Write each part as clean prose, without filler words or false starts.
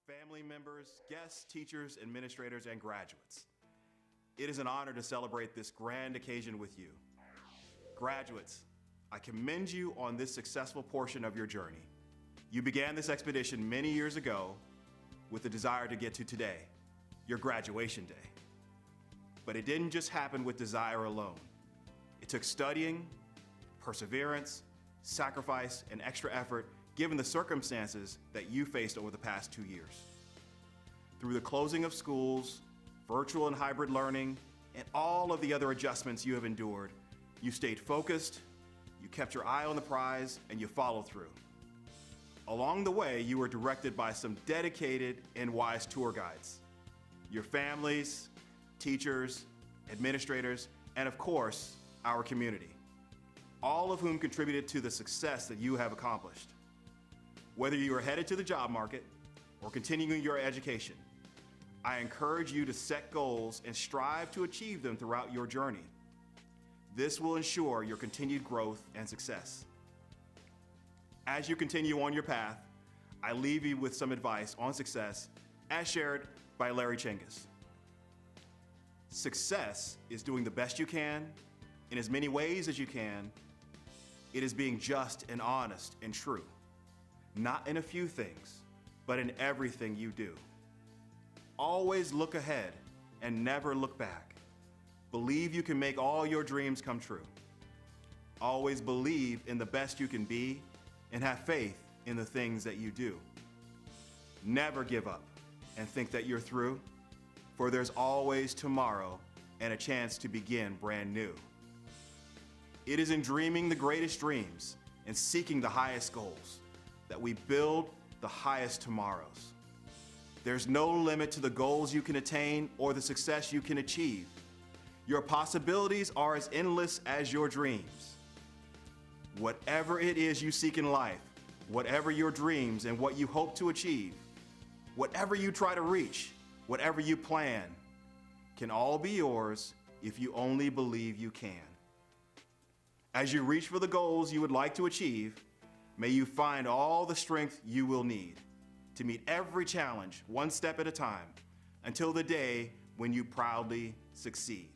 family members, guests, teachers, administrators, and graduates. It is an honor to celebrate this grand occasion with you. Graduates, I commend you on this successful portion of your journey. You began this expedition many years ago with the desire to get to today, your graduation day. But it didn't just happen with desire alone. It took studying, perseverance, sacrifice, and extra effort given the circumstances that you faced over the past 2 years. Through the closing of schools, virtual and hybrid learning, and all of the other adjustments you have endured, you stayed focused, you kept your eye on the prize, and you followed through. Along the way, you were directed by some dedicated and wise tour guides. Your families, teachers, administrators, and of course, our community, all of whom contributed to the success that you have accomplished. Whether you are headed to the job market or continuing your education, I encourage you to set goals and strive to achieve them throughout your journey. This will ensure your continued growth and success. As you continue on your path, I leave you with some advice on success as shared by Larry Chengiz. Success is doing the best you can in as many ways as you can. It is being just and honest and true. Not in a few things, but in everything you do. Always look ahead and never look back. Believe you can make all your dreams come true. Always believe in the best you can be and have faith in the things that you do. Never give up and think that you're through, for there's always tomorrow and a chance to begin brand new. It is in dreaming the greatest dreams and seeking the highest goals that we build the highest tomorrows. There's no limit to the goals you can attain or the success you can achieve. Your possibilities are as endless as your dreams. Whatever it is you seek in life, whatever your dreams and what you hope to achieve, whatever you try to reach, whatever you plan, can all be yours if you only believe you can. As you reach for the goals you would like to achieve, may you find all the strength you will need to meet every challenge one step at a time until the day when you proudly succeed.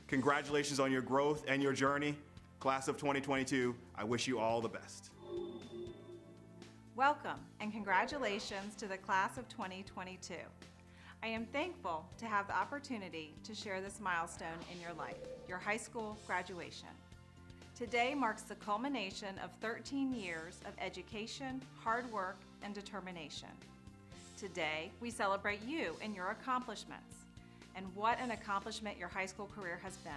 Congratulations on your growth and your journey. Class of 2022, I wish you all the best. Welcome and congratulations to the Class of 2022. I am thankful to have the opportunity to share this milestone in your life, your high school graduation. Today marks the culmination of 13 years of education, hard work, and determination. Today, we celebrate you and your accomplishments, and what an accomplishment your high school career has been.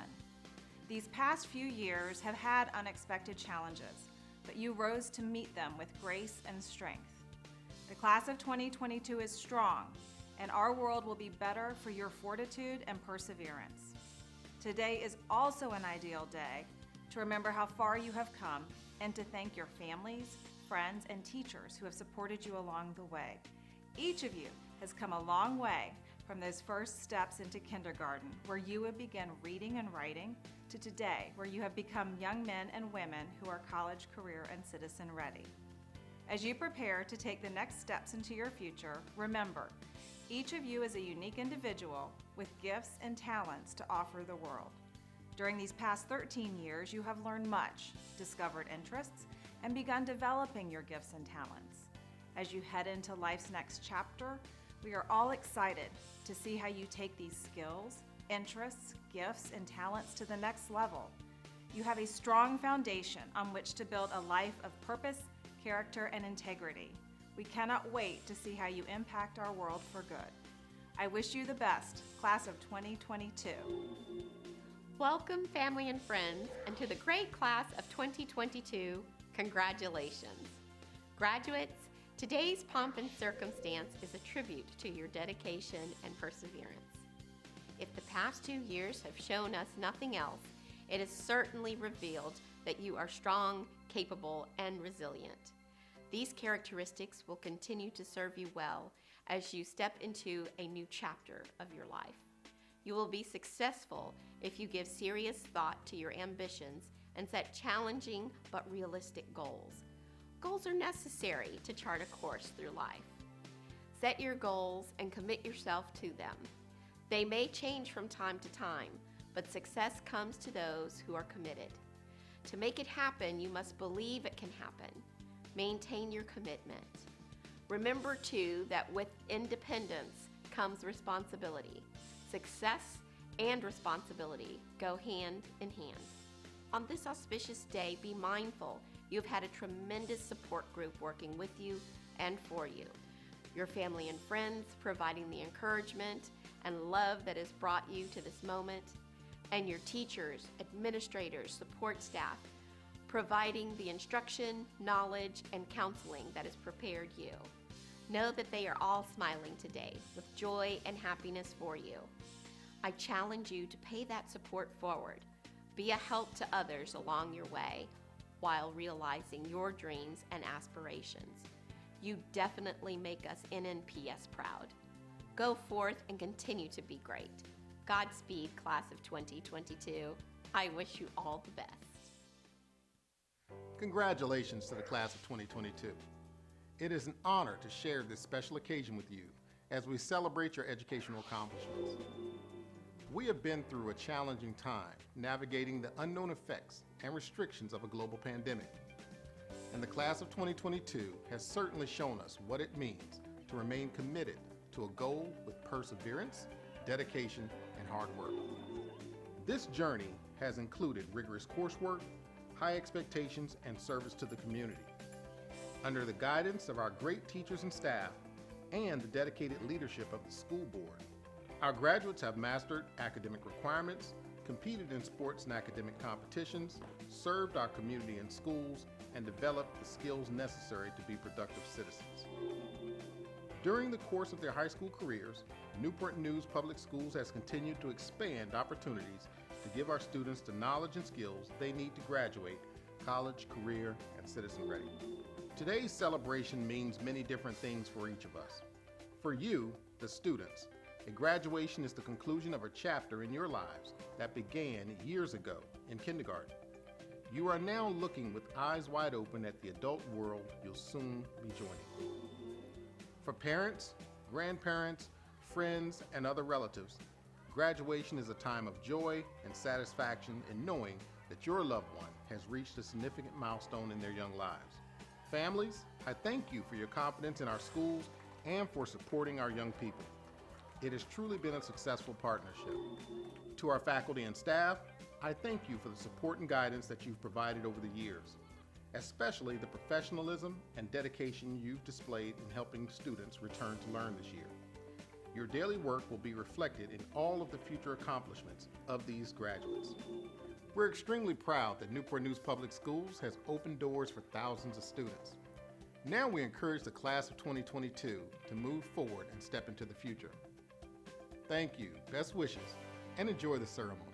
These past few years have had unexpected challenges, but you rose to meet them with grace and strength. The Class of 2022 is strong, and our world will be better for your fortitude and perseverance. Today is also an ideal day to remember how far you have come and to thank your families, friends, and teachers who have supported you along the way. Each of you has come a long way from those first steps into kindergarten, where you would begin reading and writing, to today, where you have become young men and women who are college, career, and citizen ready. As you prepare to take the next steps into your future, remember, each of you is a unique individual with gifts and talents to offer the world. During these past 13 years, you have learned much, discovered interests, and begun developing your gifts and talents. As you head into life's next chapter, we are all excited to see how you take these skills, interests, gifts, and talents to the next level. You have a strong foundation on which to build a life of purpose, character, and integrity. We cannot wait to see how you impact our world for good. I wish you the best, Class of 2022. Welcome, family and friends, and to the great Class of 2022, congratulations. Graduates, today's pomp and circumstance is a tribute to your dedication and perseverance. If the past 2 years have shown us nothing else, it has certainly revealed that you are strong, capable, and resilient. These characteristics will continue to serve you well as you step into a new chapter of your life. You will be successful if you give serious thought to your ambitions and set challenging but realistic goals. Goals are necessary to chart a course through life. Set your goals and commit yourself to them. They may change from time to time, but success comes to those who are committed. To make it happen, you must believe it can happen. Maintain your commitment. Remember, too, that with independence comes responsibility. Success and responsibility go hand in hand. On this auspicious day, be mindful you have had a tremendous support group working with you and for you. Your family and friends providing the encouragement and love that has brought you to this moment, and your teachers, administrators, support staff, providing the instruction, knowledge, and counseling that has prepared you. Know that they are all smiling today with joy and happiness for you. I challenge you to pay that support forward. Be a help to others along your way while realizing your dreams and aspirations. You definitely make us NNPS proud. Go forth and continue to be great. Godspeed, class of 2022. I wish you all the best. Congratulations to the class of 2022. It is an honor to share this special occasion with you as we celebrate your educational accomplishments. We have been through a challenging time navigating the unknown effects and restrictions of a global pandemic. And the class of 2022 has certainly shown us what it means to remain committed to a goal with perseverance, dedication, and hard work. This journey has included rigorous coursework, high expectations, and service to the community. Under the guidance of our great teachers and staff and the dedicated leadership of the school board, our graduates have mastered academic requirements, competed in sports and academic competitions, served our community and schools, and developed the skills necessary to be productive citizens. During the course of their high school careers, Newport News Public Schools has continued to expand opportunities to give our students the knowledge and skills they need to graduate college, career, and citizen ready. Today's celebration means many different things for each of us. For you, the students, a graduation is the conclusion of a chapter in your lives that began years ago in kindergarten. You are now looking with eyes wide open at the adult world you'll soon be joining. For parents, grandparents, friends, and other relatives, graduation is a time of joy and satisfaction in knowing that your loved one has reached a significant milestone in their young lives. Families, I thank you for your confidence in our schools and for supporting our young people. It has truly been a successful partnership. To our faculty and staff, I thank you for the support and guidance that you've provided over the years, especially the professionalism and dedication you've displayed in helping students return to learn this year. Your daily work will be reflected in all of the future accomplishments of these graduates. We're extremely proud that Newport News Public Schools has opened doors for thousands of students. Now we encourage the class of 2022 to move forward and step into the future. Thank you, best wishes, and enjoy the ceremony.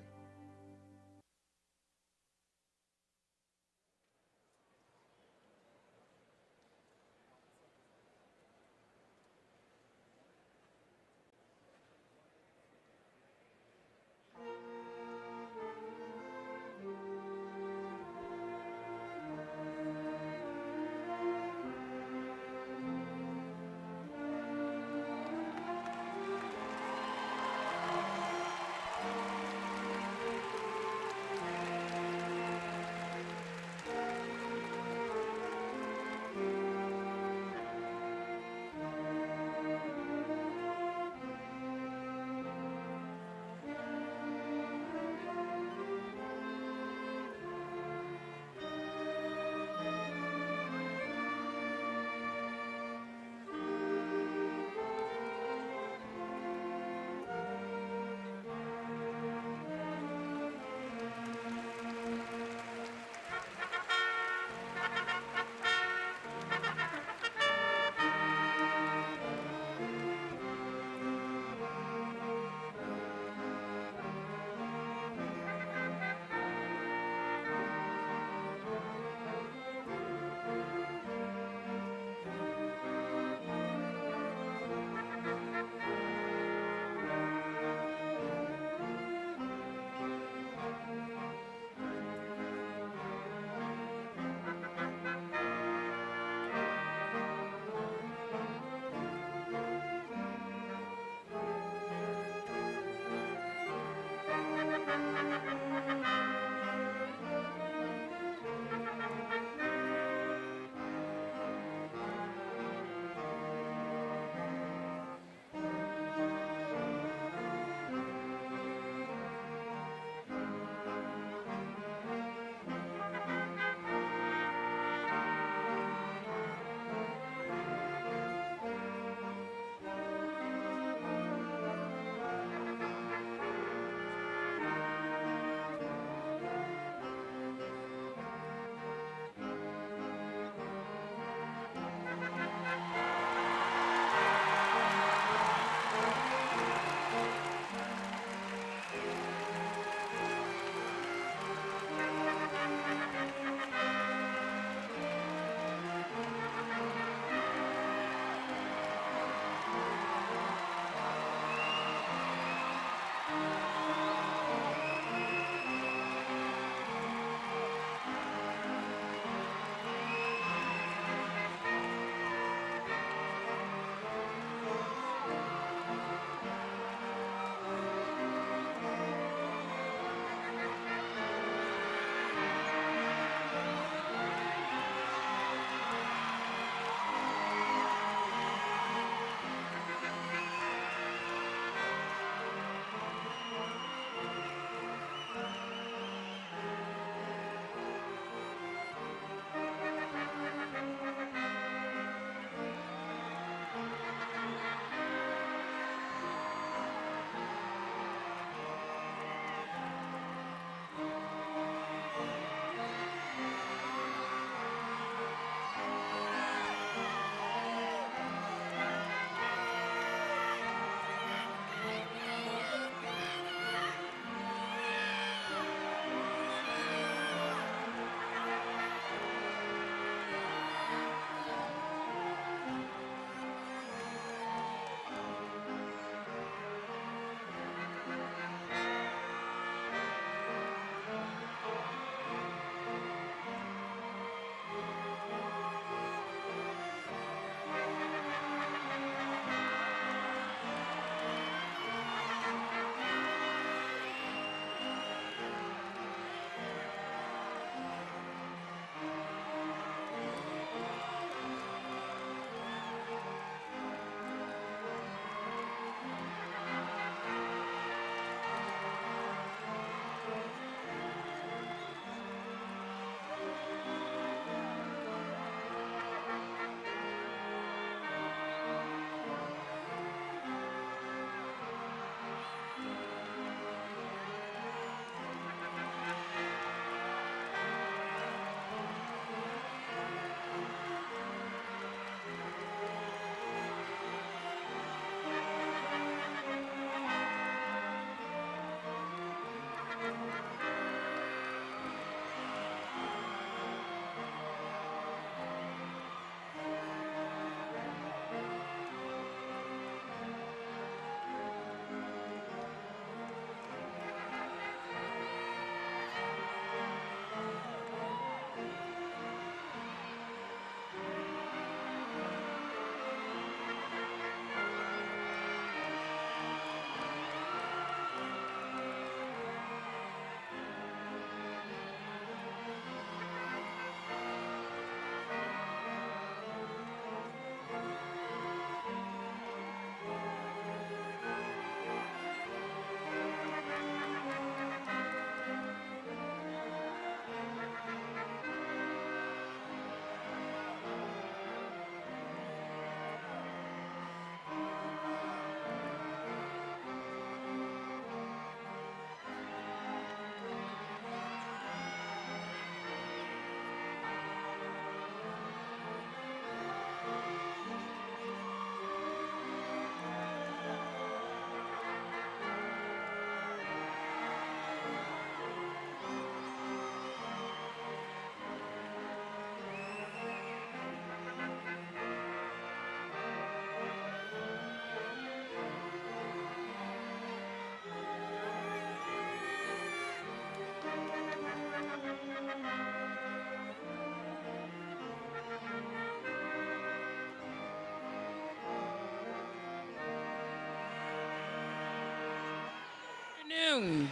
afternoon.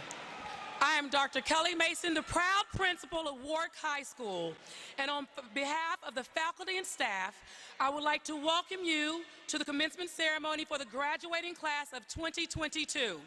I am Dr. Kelly Mason, the proud principal of Warwick High School, and on behalf of the faculty and staff, I would like to welcome you to the commencement ceremony for the graduating class of 2022.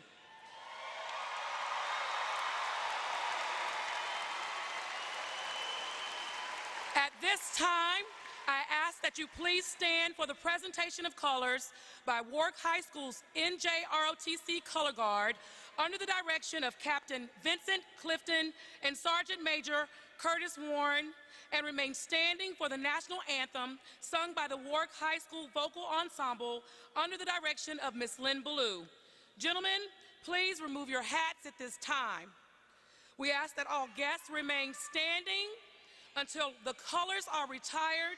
At this time, I ask that you please stand for the presentation of colors by Warwick High School's NJROTC Color Guard under the direction of Captain Vincent Clifton and Sergeant Major Curtis Warren, and remain standing for the national anthem sung by the Warwick High School Vocal Ensemble under the direction of Miss Lynn Ballou. Gentlemen, please remove your hats at this time. We ask that all guests remain standing until the colors are retired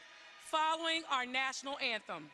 following our national anthem.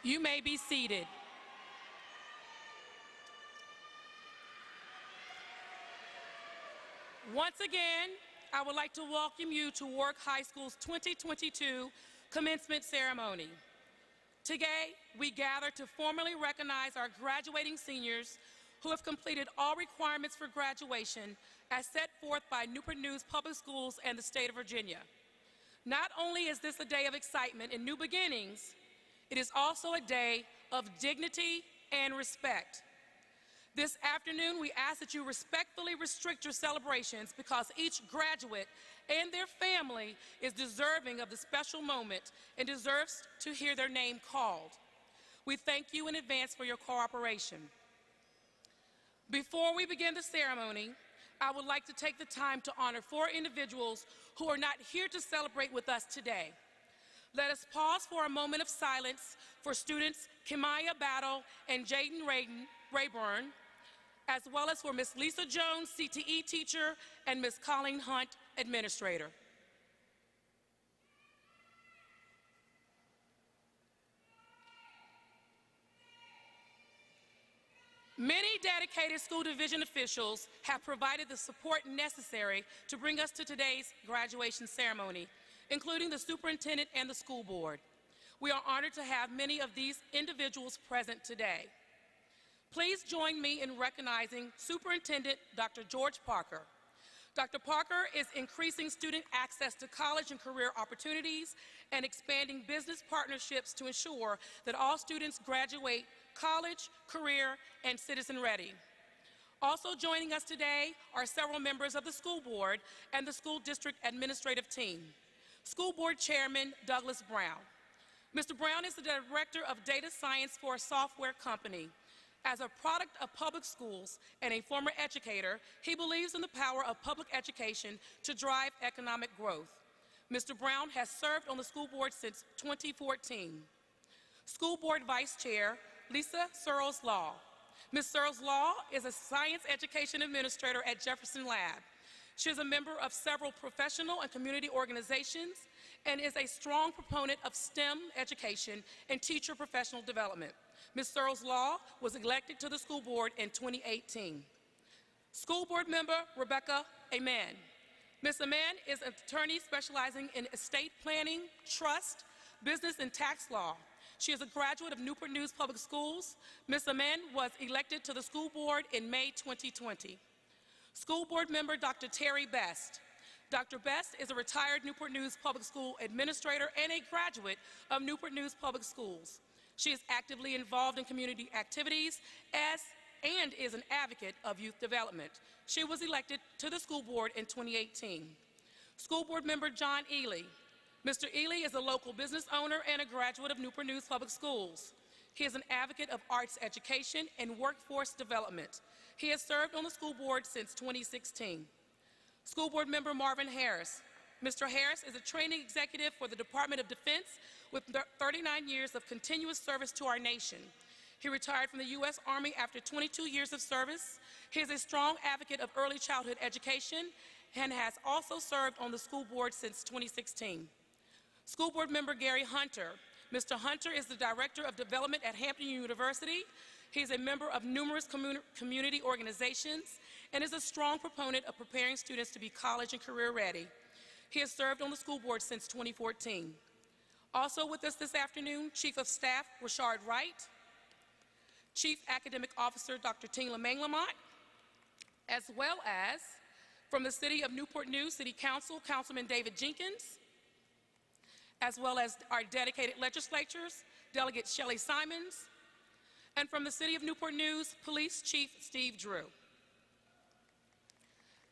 You may be seated. Once again, I would like to welcome you to Warwick High School's 2022 commencement ceremony. Today, we gather to formally recognize our graduating seniors who have completed all requirements for graduation as set forth by Newport News Public Schools and the state of Virginia. Not only is this a day of excitement and new beginnings, it is also a day of dignity and respect. This afternoon, we ask that you respectfully restrict your celebrations because each graduate and their family is deserving of the special moment and deserves to hear their name called. We thank you in advance for your cooperation. Before we begin the ceremony, I would like to take the time to honor 4 individuals who are not here to celebrate with us today. Let us pause for a moment of silence for students Kimaya Battle and Jaden Rayburn, as well as for Ms. Lisa Jones, CTE teacher, and Ms. Colleen Hunt, administrator. Many dedicated school division officials have provided the support necessary to bring us to today's graduation ceremony, including the superintendent and the school board. We are honored to have many of these individuals present today. Please join me in recognizing Superintendent Dr. George Parker. Dr. Parker is increasing student access to college and career opportunities and expanding business partnerships to ensure that all students graduate college, career, and citizen ready. Also joining us today are several members of the school board and the school district administrative team. School Board Chairman Douglas Brown. Mr. Brown is the Director of Data Science for a software company. As a product of public schools and a former educator, he believes in the power of public education to drive economic growth. Mr. Brown has served on the school board since 2014. School Board Vice Chair Lisa Searles Law. Ms. Searles Law is a science education administrator at Jefferson Lab. She is a member of several professional and community organizations and is a strong proponent of STEM education and teacher professional development. Ms. Searles Law was elected to the school board in 2018. School board member Rebecca Amen. Ms. Amen is an attorney specializing in estate planning, trust, business, and tax law. She is a graduate of Newport News Public Schools. Ms. Amen was elected to the school board in May 2020. School board member Dr. Terry Best. Dr. Best is a retired Newport News Public School administrator and a graduate of Newport News Public Schools. She is actively involved in community activities and is an advocate of youth development. She was elected to the school board in 2018. School board member John Ely. Mr. Ely is a local business owner and a graduate of Newport News Public Schools. He is an advocate of arts education and workforce development. He has served on the school board since 2016. School board member Marvin Harris. Mr. Harris is a training executive for the Department of Defense with 39 years of continuous service to our nation. He retired from the U.S. Army after 22 years of service. He is a strong advocate of early childhood education and has also served on the school board since 2016. School board member Gary Hunter. Mr. Hunter is the Director of Development at Hampton University. He is a member of numerous community organizations and is a strong proponent of preparing students to be college and career ready. He has served on the school board since 2014. Also with us this afternoon, Chief of Staff Rashard Wright, Chief Academic Officer Dr. Tina Manglamont, as well as from the City of Newport News City Council, Councilman David Jenkins, as well as our dedicated legislators, Delegate Shelley Simons, and from the City of Newport News, Police Chief Steve Drew.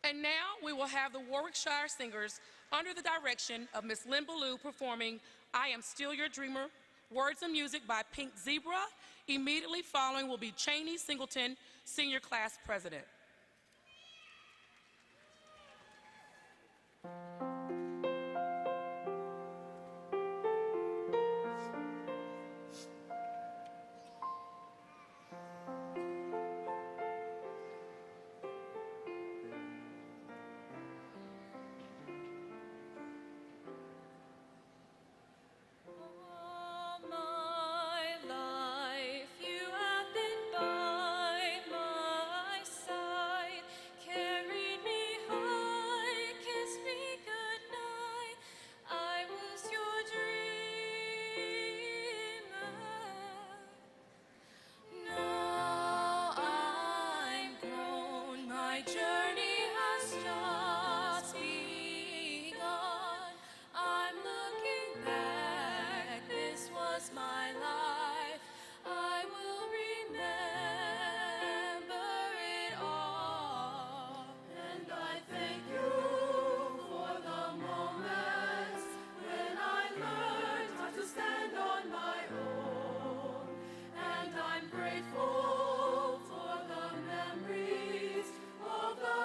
And now we will have the Warwickshire Singers under the direction of Miss Lynn Ballou performing I Am Still Your Dreamer, words and music by Pink Zebra. Immediately following will be Cheney Singleton, Senior Class President. Grateful for the memories of the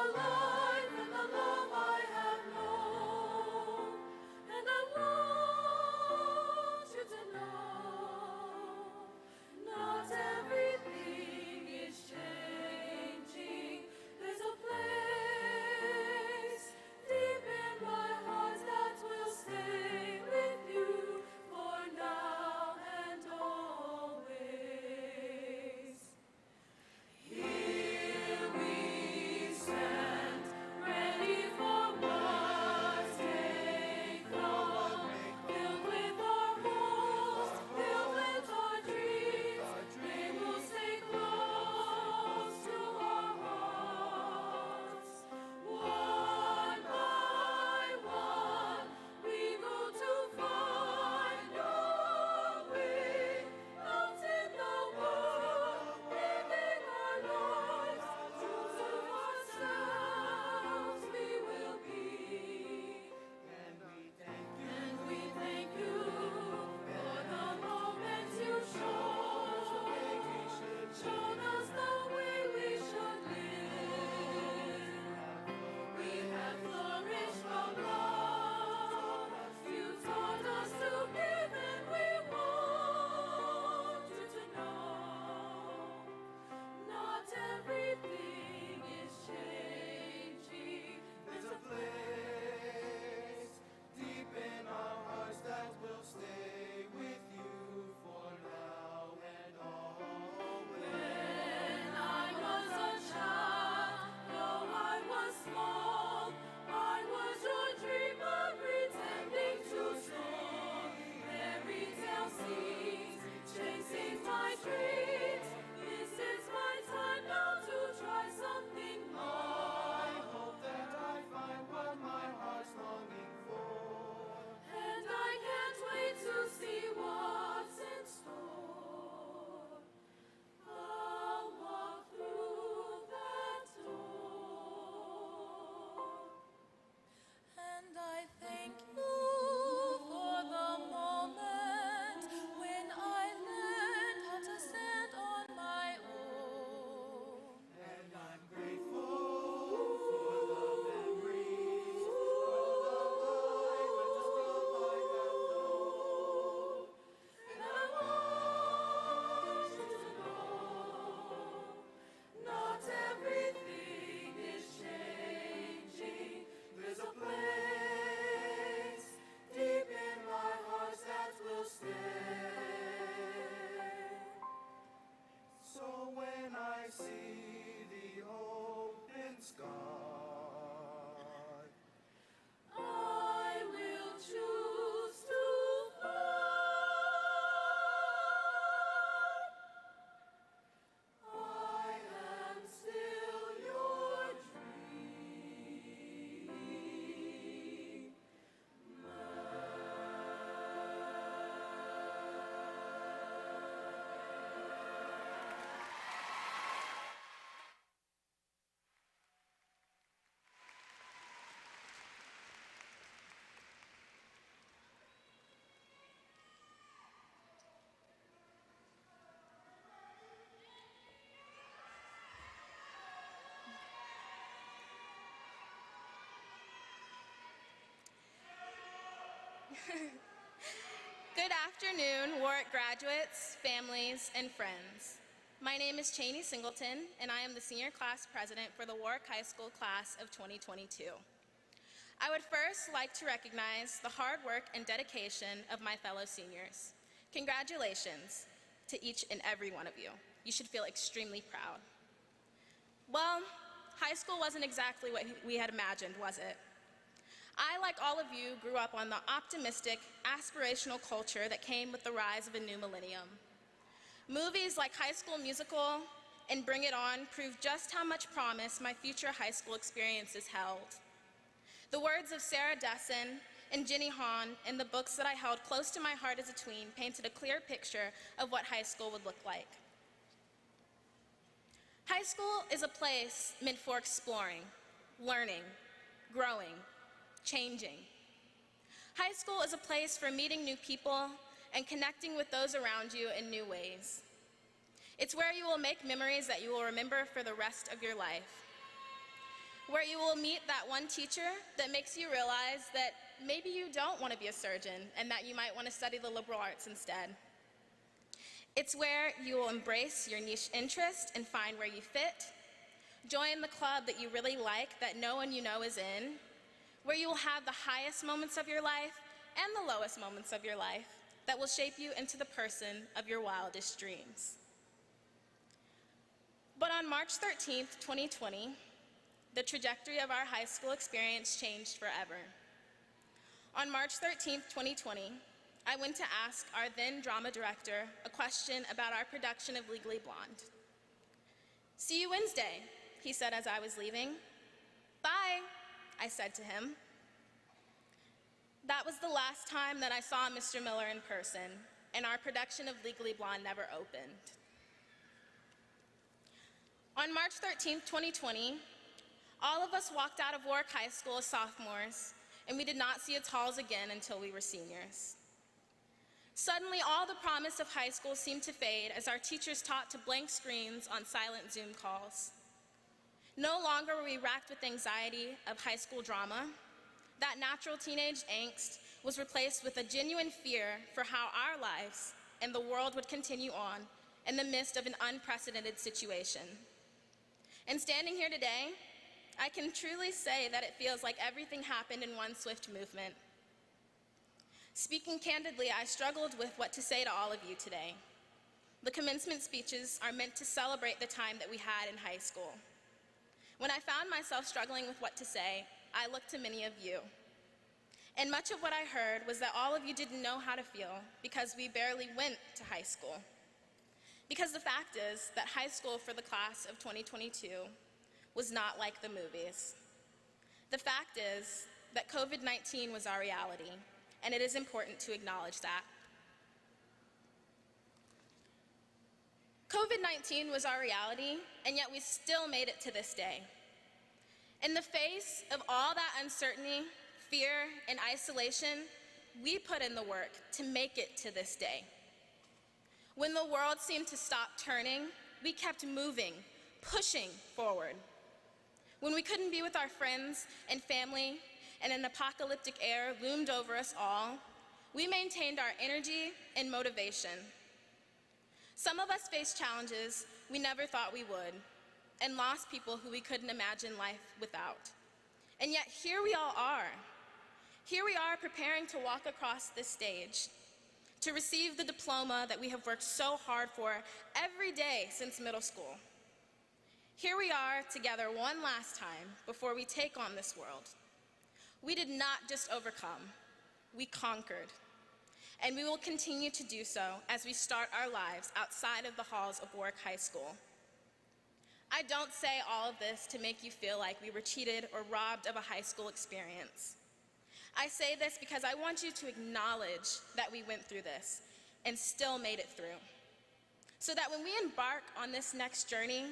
Good afternoon, Warwick graduates, families, and friends. My name is Cheney Singleton, and I am the Senior Class President for the Warwick High School Class of 2022. I would first like to recognize the hard work and dedication of my fellow seniors. Congratulations to each and every one of you. You should feel extremely proud. Well, high school wasn't exactly what we had imagined, was it? I, like all of you, grew up on the optimistic, aspirational culture that came with the rise of a new millennium. Movies like High School Musical and Bring It On proved just how much promise my future high school experiences held. The words of Sarah Dessen and Jenny Han in the books that I held close to my heart as a tween painted a clear picture of what high school would look like. High school is a place meant for exploring, learning, growing, changing. High school is a place for meeting new people and connecting with those around you in new ways. It's where you will make memories that you will remember for the rest of your life. Where you will meet that one teacher that makes you realize that maybe you don't want to be a surgeon and that you might want to study the liberal arts instead. It's where you will embrace your niche interest and find where you fit, join the club that you really like that no one you know is in, where you will have the highest moments of your life and the lowest moments of your life that will shape you into the person of your wildest dreams. But on March 13th, 2020, the trajectory of our high school experience changed forever. On March 13th, 2020, I went to ask our then drama director a question about our production of Legally Blonde. "See you Wednesday," he said as I was leaving. "Bye," I said to him. That was the last time that I saw Mr. Miller in person, and our production of Legally Blonde never opened. On March 13th, 2020, all of us walked out of Warwick High School as sophomores, and we did not see its halls again until we were seniors. Suddenly, all the promise of high school seemed to fade as our teachers taught to blank screens on silent Zoom calls. No longer were we racked with anxiety of high school drama. That natural teenage angst was replaced with a genuine fear for how our lives and the world would continue on in the midst of an unprecedented situation. And standing here today, I can truly say that it feels like everything happened in one swift movement. Speaking candidly, I struggled with what to say to all of you today. The commencement speeches are meant to celebrate the time that we had in high school. When I found myself struggling with what to say, I looked to many of you. And much of what I heard was that all of you didn't know how to feel because we barely went to high school. Because the fact is that high school for the class of 2022 was not like the movies. The fact is that COVID-19 was our reality, and it is important to acknowledge that. COVID-19 was our reality, and yet we still made it to this day. In the face of all that uncertainty, fear, and isolation, we put in the work to make it to this day. When the world seemed to stop turning, we kept moving, pushing forward. When we couldn't be with our friends and family, and an apocalyptic air loomed over us all, we maintained our energy and motivation. Some of us faced challenges we never thought we would, and lost people who we couldn't imagine life without. And yet here we all are. Here we are preparing to walk across this stage, to receive the diploma that we have worked so hard for every day since middle school. Here we are together one last time before we take on this world. We did not just overcome, we conquered. And we will continue to do so as we start our lives outside of the halls of Warwick High School. I don't say all of this to make you feel like we were cheated or robbed of a high school experience. I say this because I want you to acknowledge that we went through this and still made it through. So that when we embark on this next journey,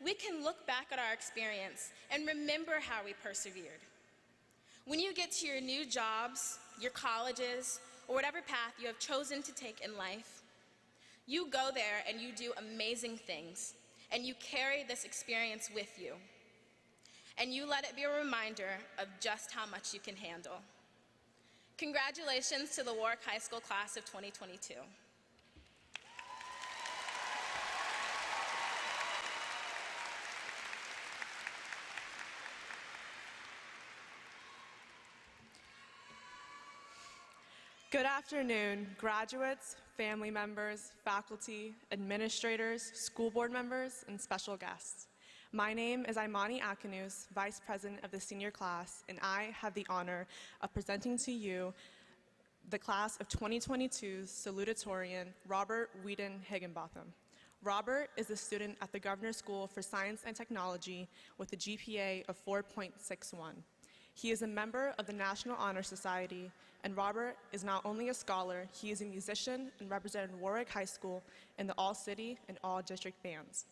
we can look back at our experience and remember how we persevered. When you get to your new jobs, your colleges, or whatever path you have chosen to take in life, you go there and you do amazing things, and you carry this experience with you, and you let it be a reminder of just how much you can handle. Congratulations to the Warwick High School Class of 2022. Good afternoon, graduates, family members, faculty, administrators, school board members, and special guests. My name is Imani Akanus, Vice President of the senior class, and I have the honor of presenting to you the class of 2022's Salutatorian, Robert Whedon Higginbotham. Robert is a student at the Governor's School for Science and Technology with a GPA of 4.61. He is a member of the National Honor Society, and Robert is not only a scholar, he is a musician and represented Warwick High School in the all-city and all-district bands.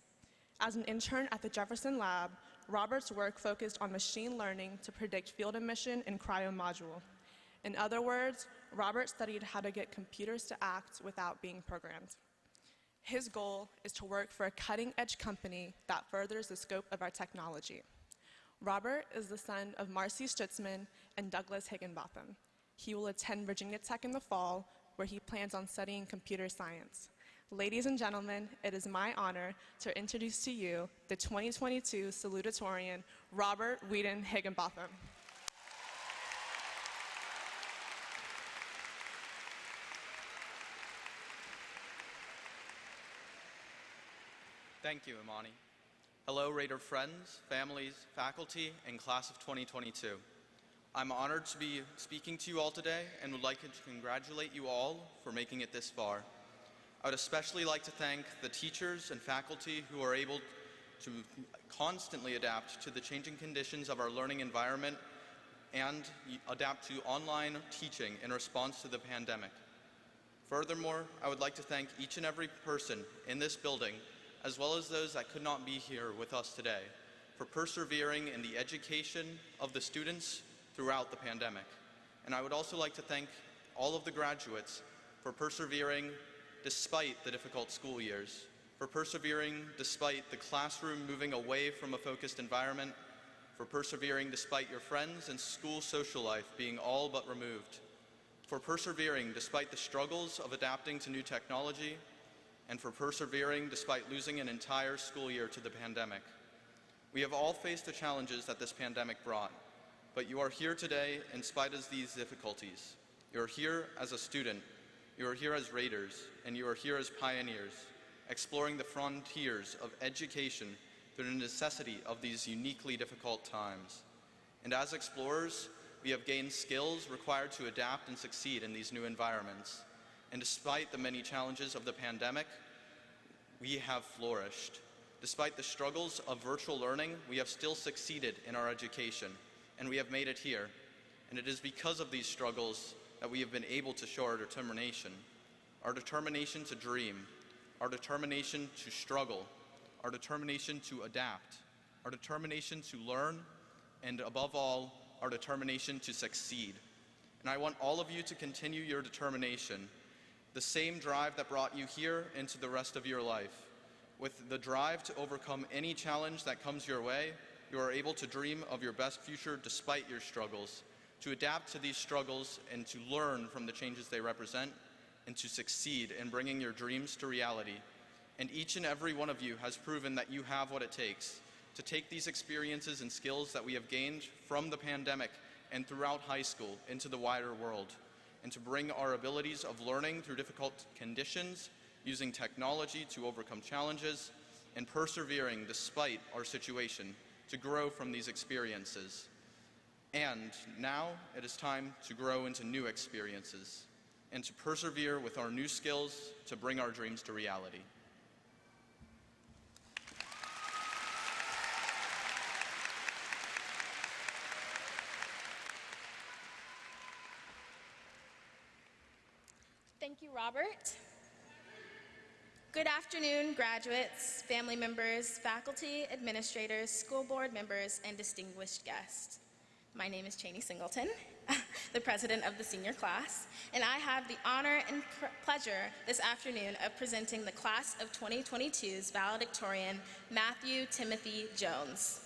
As an intern at the Jefferson Lab, Robert's work focused on machine learning to predict field emission and cryomodule. In other words, Robert studied how to get computers to act without being programmed. His goal is to work for a cutting-edge company that furthers the scope of our technology. Robert is the son of Marcy Stutzman and Douglas Higginbotham. He will attend Virginia Tech in the fall, where he plans on studying computer science. Ladies and gentlemen, it is my honor to introduce to you the 2022 Salutatorian, Robert Whedon Higginbotham. Thank you, Imani. Hello, Raider friends, families, faculty, and class of 2022. I'm honored to be speaking to you all today and would like to congratulate you all for making it this far. I would especially like to thank the teachers and faculty who are able to constantly adapt to the changing conditions of our learning environment and adapt to online teaching in response to the pandemic. Furthermore, I would like to thank each and every person in this building, as well as those that could not be here with us today, for persevering in the education of the students throughout the pandemic. And I would also like to thank all of the graduates for persevering despite the difficult school years, for persevering despite the classroom moving away from a focused environment, for persevering despite your friends and school social life being all but removed, for persevering despite the struggles of adapting to new technology, and for persevering despite losing an entire school year to the pandemic. We have all faced the challenges that this pandemic brought, but you are here today in spite of these difficulties. You are here as a student, you are here as Raiders, and you are here as pioneers, exploring the frontiers of education through the necessity of these uniquely difficult times. And as explorers, we have gained skills required to adapt and succeed in these new environments. And despite the many challenges of the pandemic, we have flourished. Despite the struggles of virtual learning, we have still succeeded in our education, and we have made it here. And it is because of these struggles that we have been able to show our determination to dream, our determination to struggle, our determination to adapt, our determination to learn, and above all, our determination to succeed. And I want all of you to continue your determination, the same drive that brought you here into the rest of your life. With the drive to overcome any challenge that comes your way, you are able to dream of your best future despite your struggles, to adapt to these struggles and to learn from the changes they represent, and to succeed in bringing your dreams to reality. And each and every one of you has proven that you have what it takes to take these experiences and skills that we have gained from the pandemic and throughout high school into the wider world, and to bring our abilities of learning through difficult conditions, using technology to overcome challenges, and persevering despite our situation to grow from these experiences. And now it is time to grow into new experiences and to persevere with our new skills to bring our dreams to reality. Thank you, Robert. Good afternoon, graduates, family members, faculty, administrators, school board members, and distinguished guests. My name is Cheney Singleton, the president of the senior class, and I have the honor and pleasure this afternoon of presenting the class of 2022's valedictorian, Matthew Timothy Jones.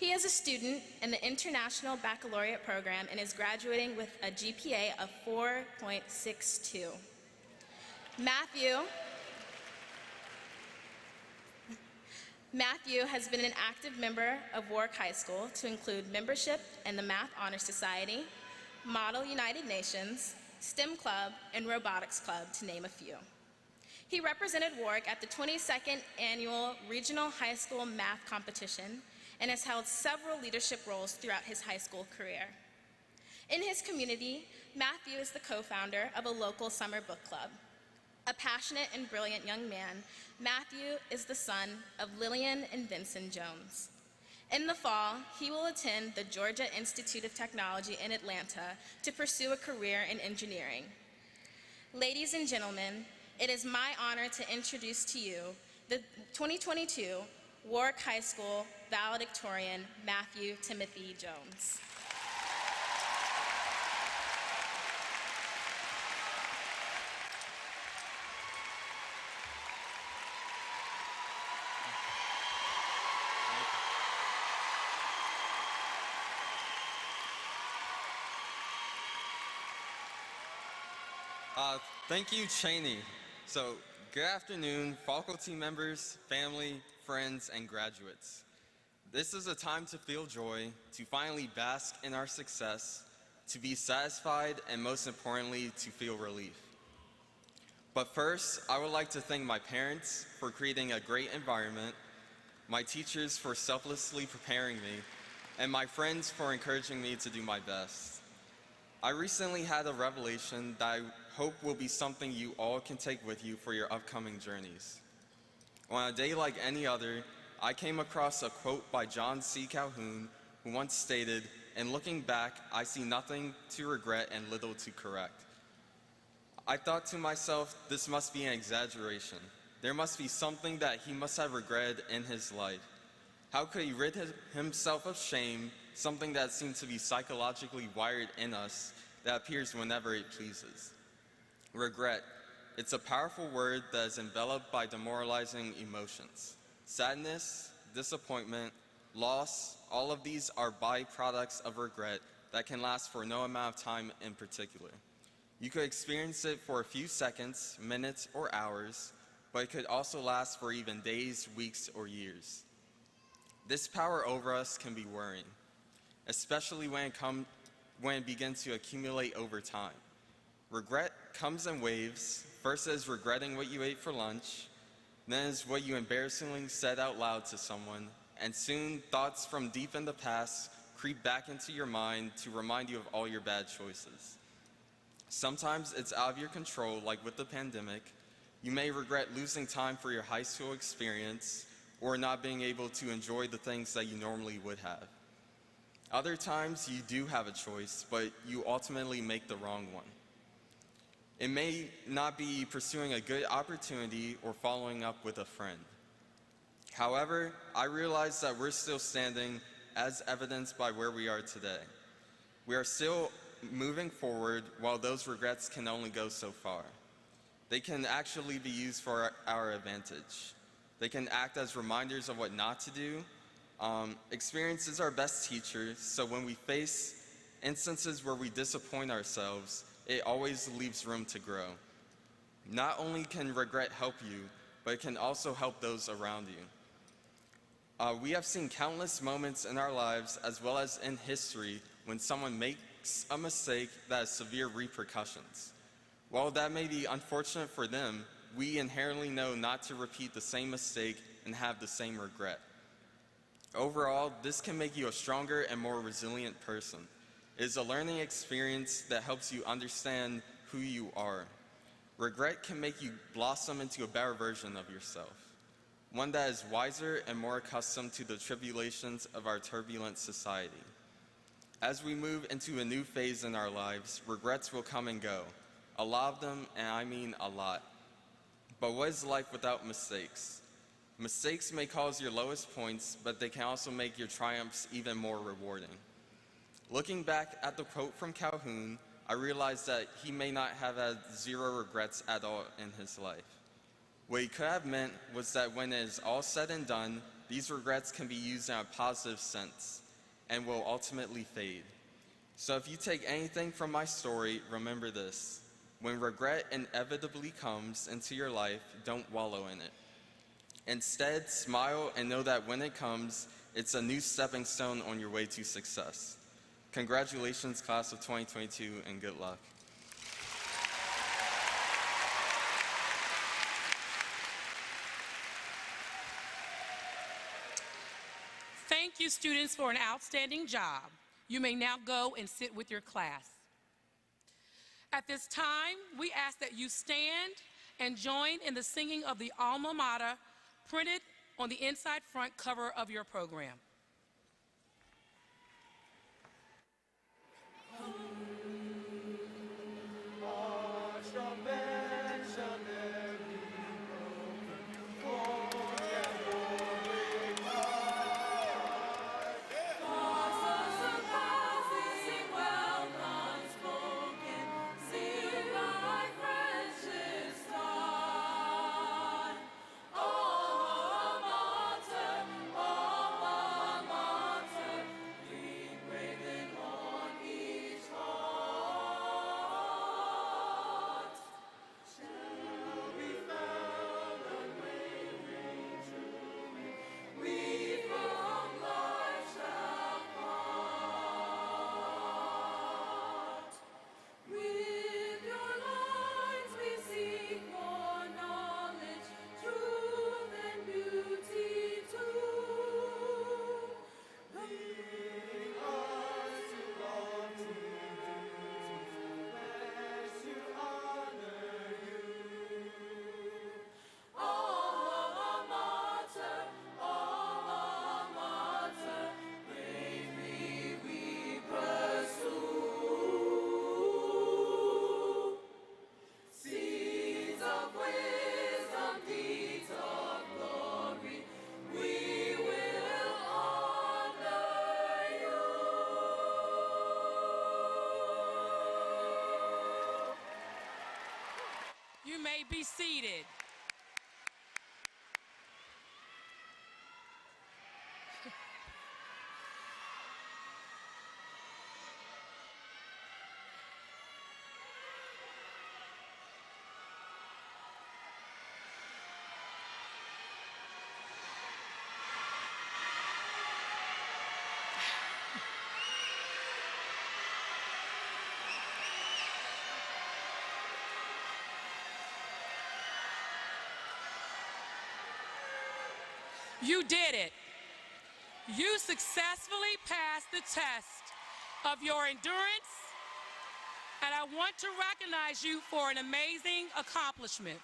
He is a student in the International Baccalaureate program and is graduating with a GPA of 4.62. Matthew has been an active member of Warwick High School to include membership in the Math Honor Society, Model United Nations, STEM Club, and Robotics Club, to name a few. He represented Warwick at the 22nd Annual Regional High School Math Competition and has held several leadership roles throughout his high school career. In his community, Matthew is the co-founder of a local summer book club. A passionate and brilliant young man, Matthew is the son of Lillian and Vincent Jones. In the fall, he will attend the Georgia Institute of Technology in Atlanta to pursue a career in engineering. Ladies and gentlemen, it is my honor to introduce to you the 2022 Warwick High School Valedictorian, Matthew Timothy Jones. Thank you, Cheney. So, good afternoon, faculty members, family, friends, and graduates. This is a time to feel joy, to finally bask in our success, to be satisfied, and most importantly, to feel relief. But first, I would like to thank my parents for creating a great environment, my teachers for selflessly preparing me, and my friends for encouraging me to do my best. I recently had a revelation that I hope will be something you all can take with you for your upcoming journeys. On a day like any other, I came across a quote by John C. Calhoun, who once stated, "In looking back, I see nothing to regret and little to correct." I thought to myself, this must be an exaggeration. There must be something that he must have regretted in his life. How could he rid himself of shame, something that seemed to be psychologically wired in us that appears whenever it pleases? Regret. It's a powerful word that is enveloped by demoralizing emotions. Sadness, disappointment, loss, all of these are byproducts of regret that can last for no amount of time in particular. You could experience it for a few seconds, minutes, or hours, but it could also last for even days, weeks, or years. This power over us can be worrying, especially when it begins to accumulate over time. Regret comes in waves. First as regretting what you ate for lunch, then as what you embarrassingly said out loud to someone, and soon thoughts from deep in the past creep back into your mind to remind you of all your bad choices. Sometimes it's out of your control, like with the pandemic. You may regret losing time for your high school experience or not being able to enjoy the things that you normally would have. Other times you do have a choice, but you ultimately make the wrong one. It may not be pursuing a good opportunity or following up with a friend. However, I realize that we're still standing as evidenced by where we are today. We are still moving forward while those regrets can only go so far. They can actually be used for our advantage. They can act as reminders of what not to do. Experience is our best teacher, so when we face instances where we disappoint ourselves, it always leaves room to grow. Not only can regret help you, but it can also help those around you. We have seen countless moments in our lives, as well as in history, when someone makes a mistake that has severe repercussions. While that may be unfortunate for them, we inherently know not to repeat the same mistake and have the same regret. Overall, this can make you a stronger and more resilient person. It is a learning experience that helps you understand who you are. Regret can make you blossom into a better version of yourself, one that is wiser and more accustomed to the tribulations of our turbulent society. As we move into a new phase in our lives, regrets will come and go. A lot of them, and I mean a lot. But what is life without mistakes? Mistakes may cause your lowest points, but they can also make your triumphs even more rewarding. Looking back at the quote from Calhoun, I realized that he may not have had zero regrets at all in his life. What he could have meant was that when it is all said and done, these regrets can be used in a positive sense and will ultimately fade. So if you take anything from my story, remember this. When regret inevitably comes into your life, don't wallow in it. Instead, smile and know that when it comes, it's a new stepping stone on your way to success. Congratulations, class of 2022, and good luck. Thank you, students, for an outstanding job. You may now go and sit with your class. At this time, we ask that you stand and join in the singing of the Alma Mater printed on the inside front cover of your program. You may be seated. You did it. You successfully passed the test of your endurance, and I want to recognize you for an amazing accomplishment.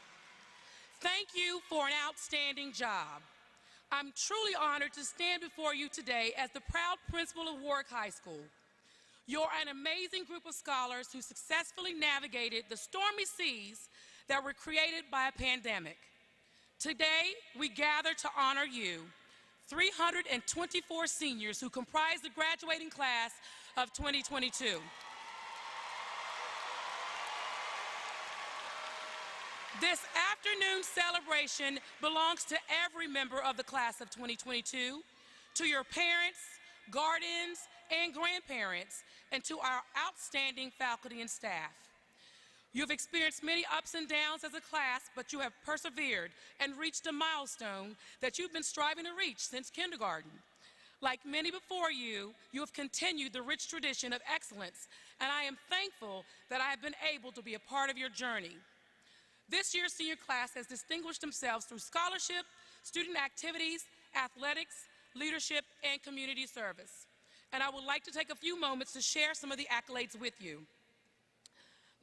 Thank you for an outstanding job. I'm truly honored to stand before you today as the proud principal of Warwick High School. You're an amazing group of scholars who successfully navigated the stormy seas that were created by a pandemic. Today, we gather to honor you, 324 seniors who comprise the graduating class of 2022. This afternoon's celebration belongs to every member of the class of 2022, to your parents, guardians, and grandparents, and to our outstanding faculty and staff. You've experienced many ups and downs as a class, but you have persevered and reached a milestone that you've been striving to reach since kindergarten. Like many before you, you have continued the rich tradition of excellence, and I am thankful that I have been able to be a part of your journey. This year's senior class has distinguished themselves through scholarship, student activities, athletics, leadership, and community service. And I would like to take a few moments to share some of the accolades with you.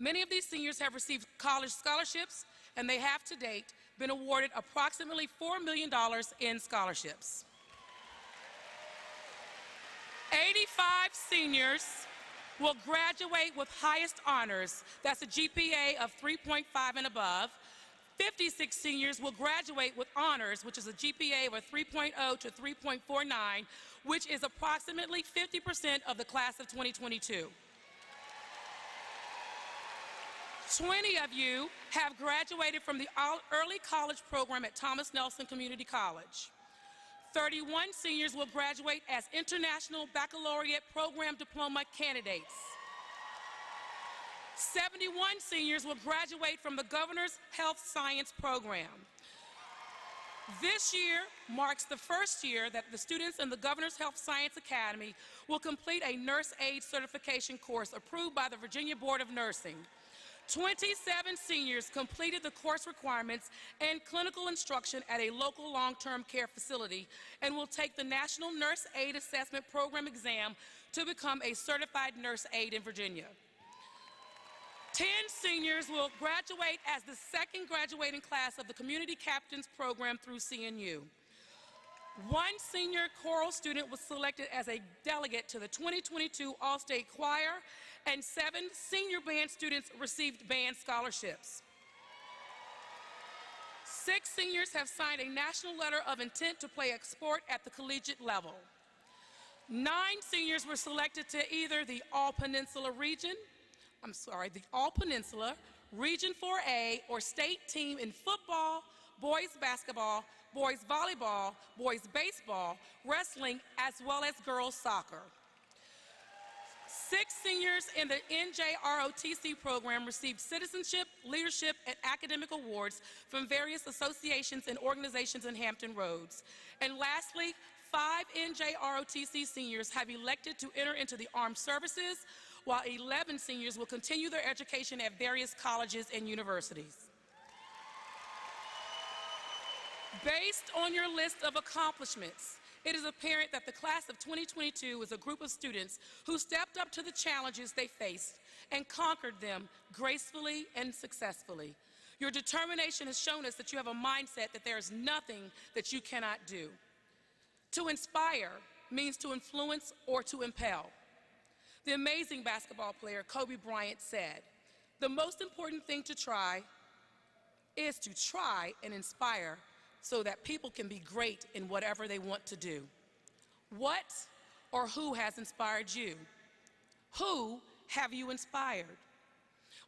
Many of these seniors have received college scholarships, and they have to date been awarded approximately $4 million in scholarships. 85 seniors will graduate with highest honors. That's a GPA of 3.5 and above. 56 seniors will graduate with honors, which is a GPA of a 3.0 to 3.49, which is approximately 50% of the class of 2022. 20 of you have graduated from the early college program at Thomas Nelson Community College. 31 seniors will graduate as International Baccalaureate Program Diploma candidates. 71 seniors will graduate from the Governor's Health Science Program. This year marks the first year that the students in the Governor's Health Science Academy will complete a nurse aide certification course approved by the Virginia Board of Nursing. 27 seniors completed the course requirements and clinical instruction at a local long-term care facility and will take the National Nurse Aide Assessment Program exam to become a certified nurse aide in Virginia. 10 seniors will graduate as the second graduating class of the Community Captains Program through CNU. 1 senior choral student was selected as a delegate to the 2022 All-State Choir, and 7 senior band students received band scholarships. 6 seniors have signed a national letter of intent to play a sport at the collegiate level. 9 seniors were selected to either the All-Peninsula Region, Region 4A, or state team in football, boys basketball, boys volleyball, boys baseball, wrestling, as well as girls soccer. 6 seniors in the NJROTC program received citizenship, leadership, and academic awards from various associations and organizations in Hampton Roads. And lastly, 5 NJROTC seniors have elected to enter into the armed services, while 11 seniors will continue their education at various colleges and universities. Based on your list of accomplishments, it is apparent that the class of 2022 is a group of students who stepped up to the challenges they faced and conquered them gracefully and successfully. Your determination has shown us that you have a mindset that there is nothing that you cannot do. To inspire means to influence or to impel. The amazing basketball player Kobe Bryant said, "The most important thing to try is to try and inspire so that people can be great in whatever they want to do." What or who has inspired you? Who have you inspired?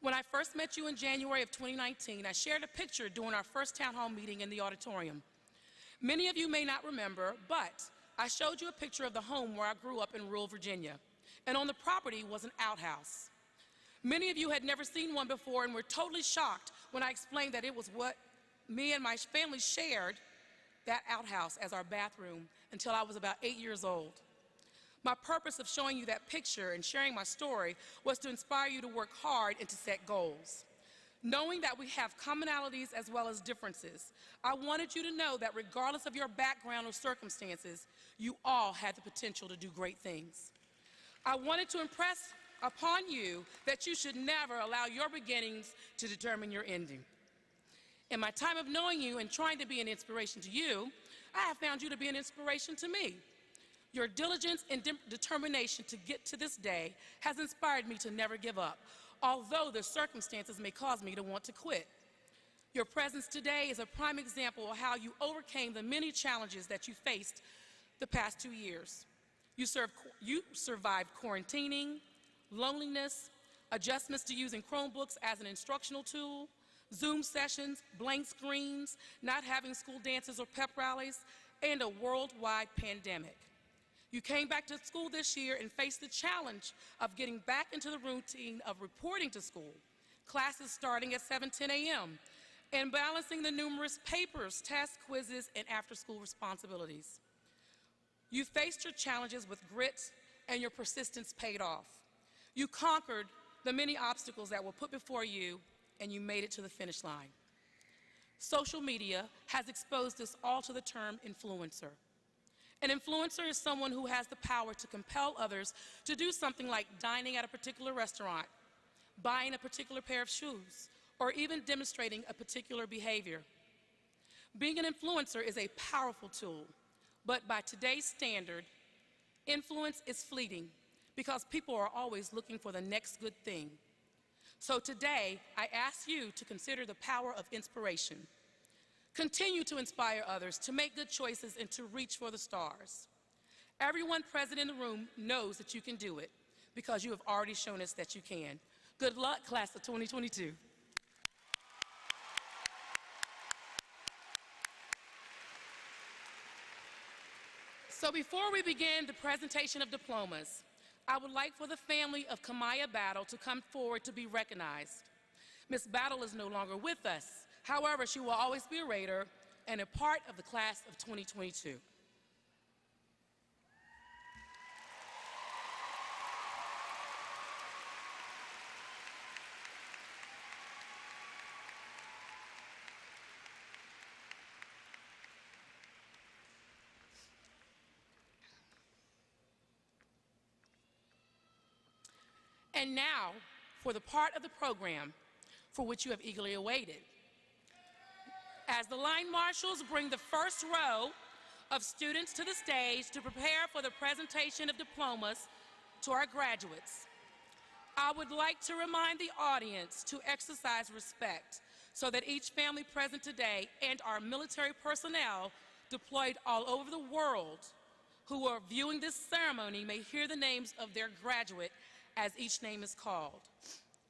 When I first met you in January of 2019, I shared a picture during our first town hall meeting in the auditorium. Many of you may not remember, but I showed you a picture of the home where I grew up in rural Virginia, and on the property was an outhouse. Many of you had never seen one before and were totally shocked when I explained that it was what me and my family shared, that outhouse, as our bathroom until I was about 8 years old. My purpose of showing you that picture and sharing my story was to inspire you to work hard and to set goals. Knowing that we have commonalities as well as differences, I wanted you to know that regardless of your background or circumstances, you all had the potential to do great things. I wanted to impress upon you that you should never allow your beginnings to determine your ending. In my time of knowing you and trying to be an inspiration to you, I have found you to be an inspiration to me. Your diligence and determination to get to this day has inspired me to never give up, although the circumstances may cause me to want to quit. Your presence today is a prime example of how you overcame the many challenges that you faced the past 2 years. You survived quarantining, loneliness, adjustments to using Chromebooks as an instructional tool, Zoom sessions, blank screens, not having school dances or pep rallies, and a worldwide pandemic. You came back to school this year and faced the challenge of getting back into the routine of reporting to school, classes starting at 7:10 a.m., and balancing the numerous papers, tests, quizzes, and after-school responsibilities. You faced your challenges with grit, and your persistence paid off. You conquered the many obstacles that were put before you, and you made it to the finish line. Social media has exposed us all to the term influencer. An influencer is someone who has the power to compel others to do something like dining at a particular restaurant, buying a particular pair of shoes, or even demonstrating a particular behavior. Being an influencer is a powerful tool, but by today's standard, influence is fleeting because people are always looking for the next good thing. So today, I ask you to consider the power of inspiration. Continue to inspire others to make good choices and to reach for the stars. Everyone present in the room knows that you can do it because you have already shown us that you can. Good luck, class of 2022. So before we begin the presentation of diplomas, I would like for the family of Kamaya Battle to come forward to be recognized. Ms. Battle is no longer with us. However, she will always be a Raider and a part of the class of 2022. And now, for the part of the program for which you have eagerly awaited. As the line marshals bring the first row of students to the stage to prepare for the presentation of diplomas to our graduates, I would like to remind the audience to exercise respect so that each family present today and our military personnel deployed all over the world who are viewing this ceremony may hear the names of their graduate as each name is called.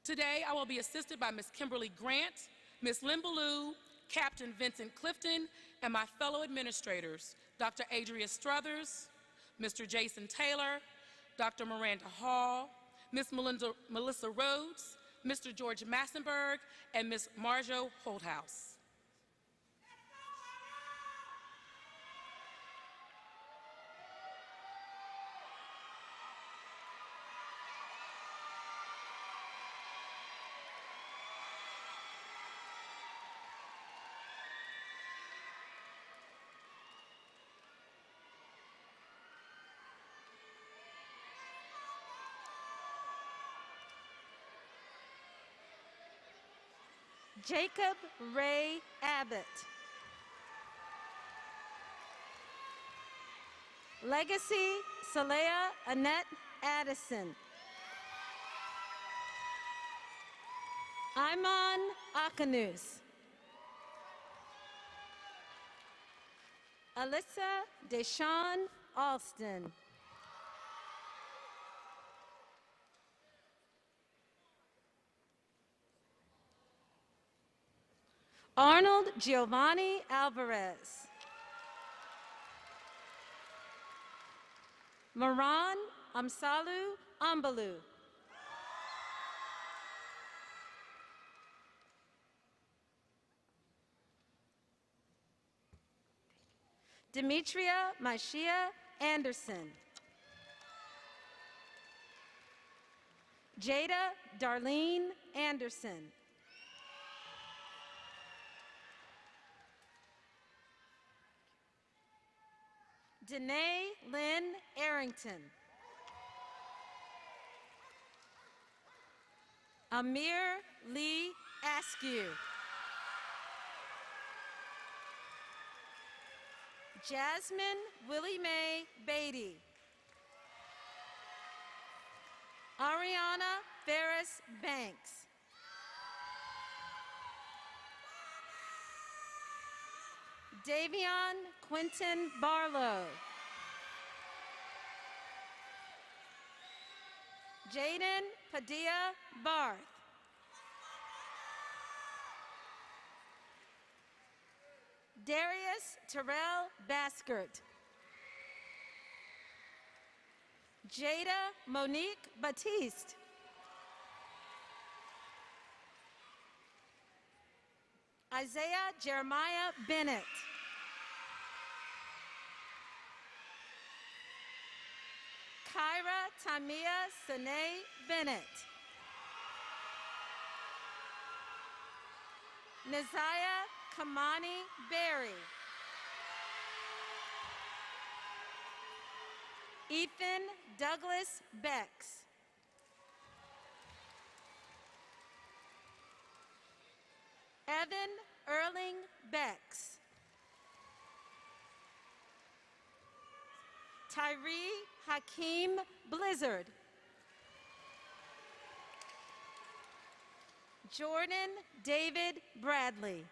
Today, I will be assisted by Ms. Kimberly Grant, Ms. Lynn Ballou, Captain Vincent Clifton, and my fellow administrators, Dr. Adria Struthers, Mr. Jason Taylor, Dr. Miranda Hall, Ms. Melissa Rhodes, Mr. George Massenberg, and Ms. Marjo Holthouse. Jacob Ray Abbott. Legacy Saleha Annette Addison. Iman Akanus. Alyssa Deshawn Alston. Arnold Giovanni Alvarez. Moran Amsalu Ambalu. Demetria Mashia Anderson. Jada Darlene Anderson. Danae Lynn Arrington. Amir Lee Askew. Jasmine Willie Mae Beatty. Ariana Ferris Banks. Davion Quinton Barlow. Jaden Padilla Barth. Darius Terrell Baskert. Jada Monique Batiste. Isaiah Jeremiah Bennett. Kyra Tamia Sine Bennett. Naziah Kamani Berry. Ethan Douglas Becks. Evan Erling Becks. Tyree Hakeem Blizzard. Jordan David Bradley.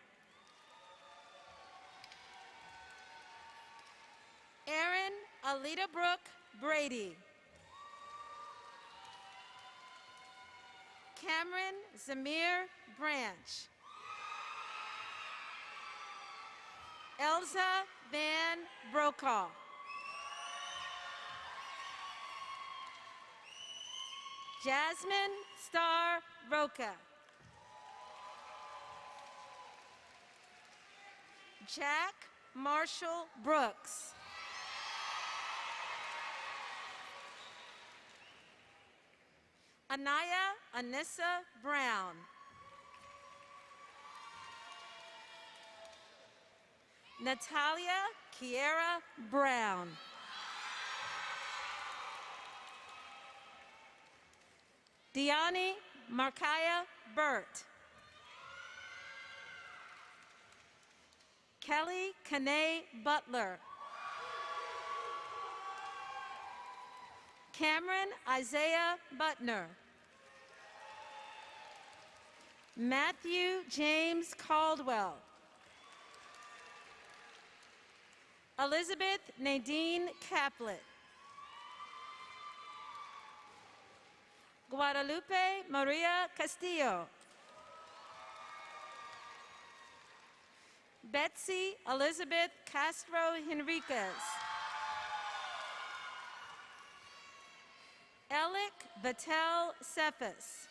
Aaron Alita Brooke Brady. Cameron Zamir Branch. Elsa Van Brokaw. Jasmine Star Roca. Jack Marshall Brooks. Anaya Anissa Brown. Natalia Kiera Brown. Diani Markaya Burt. Kelly Kane Butler. Cameron Isaiah Butner. Matthew James Caldwell. Elizabeth Nadine Caplet. Guadalupe Maria Castillo. Betsy Elizabeth Castro Henriquez. Alec Batel Cephas.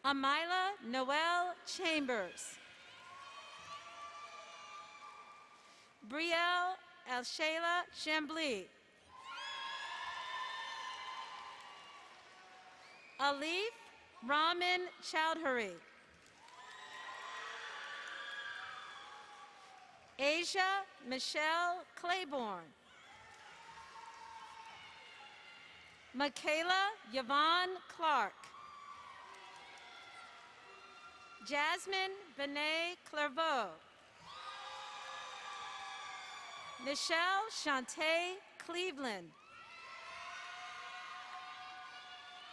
Amila Noel Chambers. Brielle Elshayla Chambly. Alif Raman Chowdhury. Asia Michelle Claiborne. Michaela Yvonne Clark. Jasmine Benet Clairvaux. Michelle Shantae Cleveland.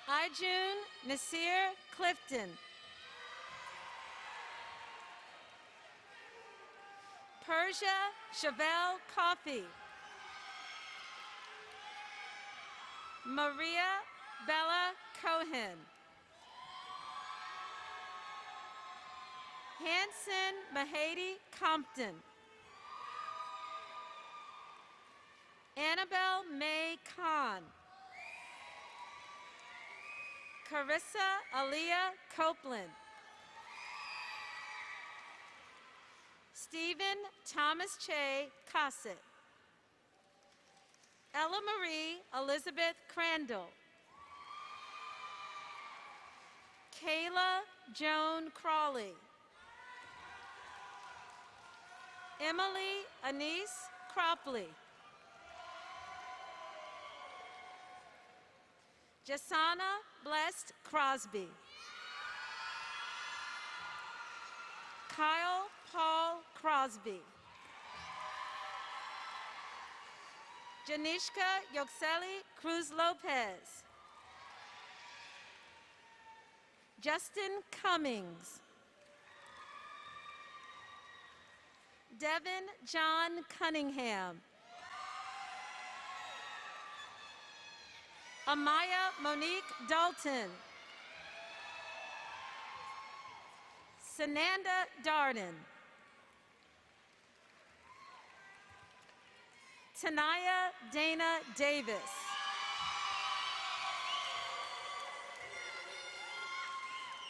Ijun Nasir Clifton. Persia Chevelle Coffey. Maria Bella Cohen. Hanson Mahady Compton. Annabelle May Khan. Carissa Aaliyah Copeland. Stephen Thomas Che Cossett. Ella Marie Elizabeth Crandall. Kayla Joan Crawley. Emily Anise Cropley. Jasana Blessed Crosby. Kyle Paul Crosby. Janishka Yoxeli Cruz Lopez. Justin Cummings. Devin John Cunningham. Amaya Monique Dalton. Sananda Darden. Tanaya Dana Davis.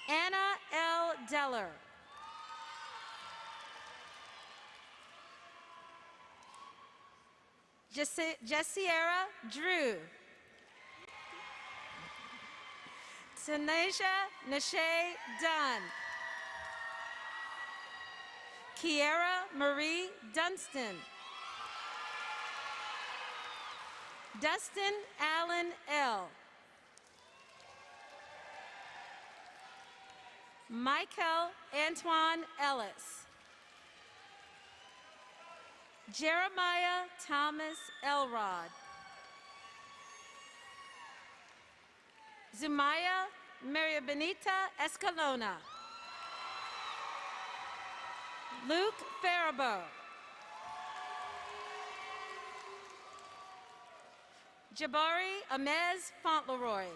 Anna L. Deller. Jessiera Drew. Tanisha Nashay Dunn. Kiera Marie Dunstan. Dustin Allen L. Michael Antoine Ellis. Jeremiah Thomas Elrod. Zumaya Maria Benita Escalona. Luke Faribault. Jabari Amez Fauntleroy.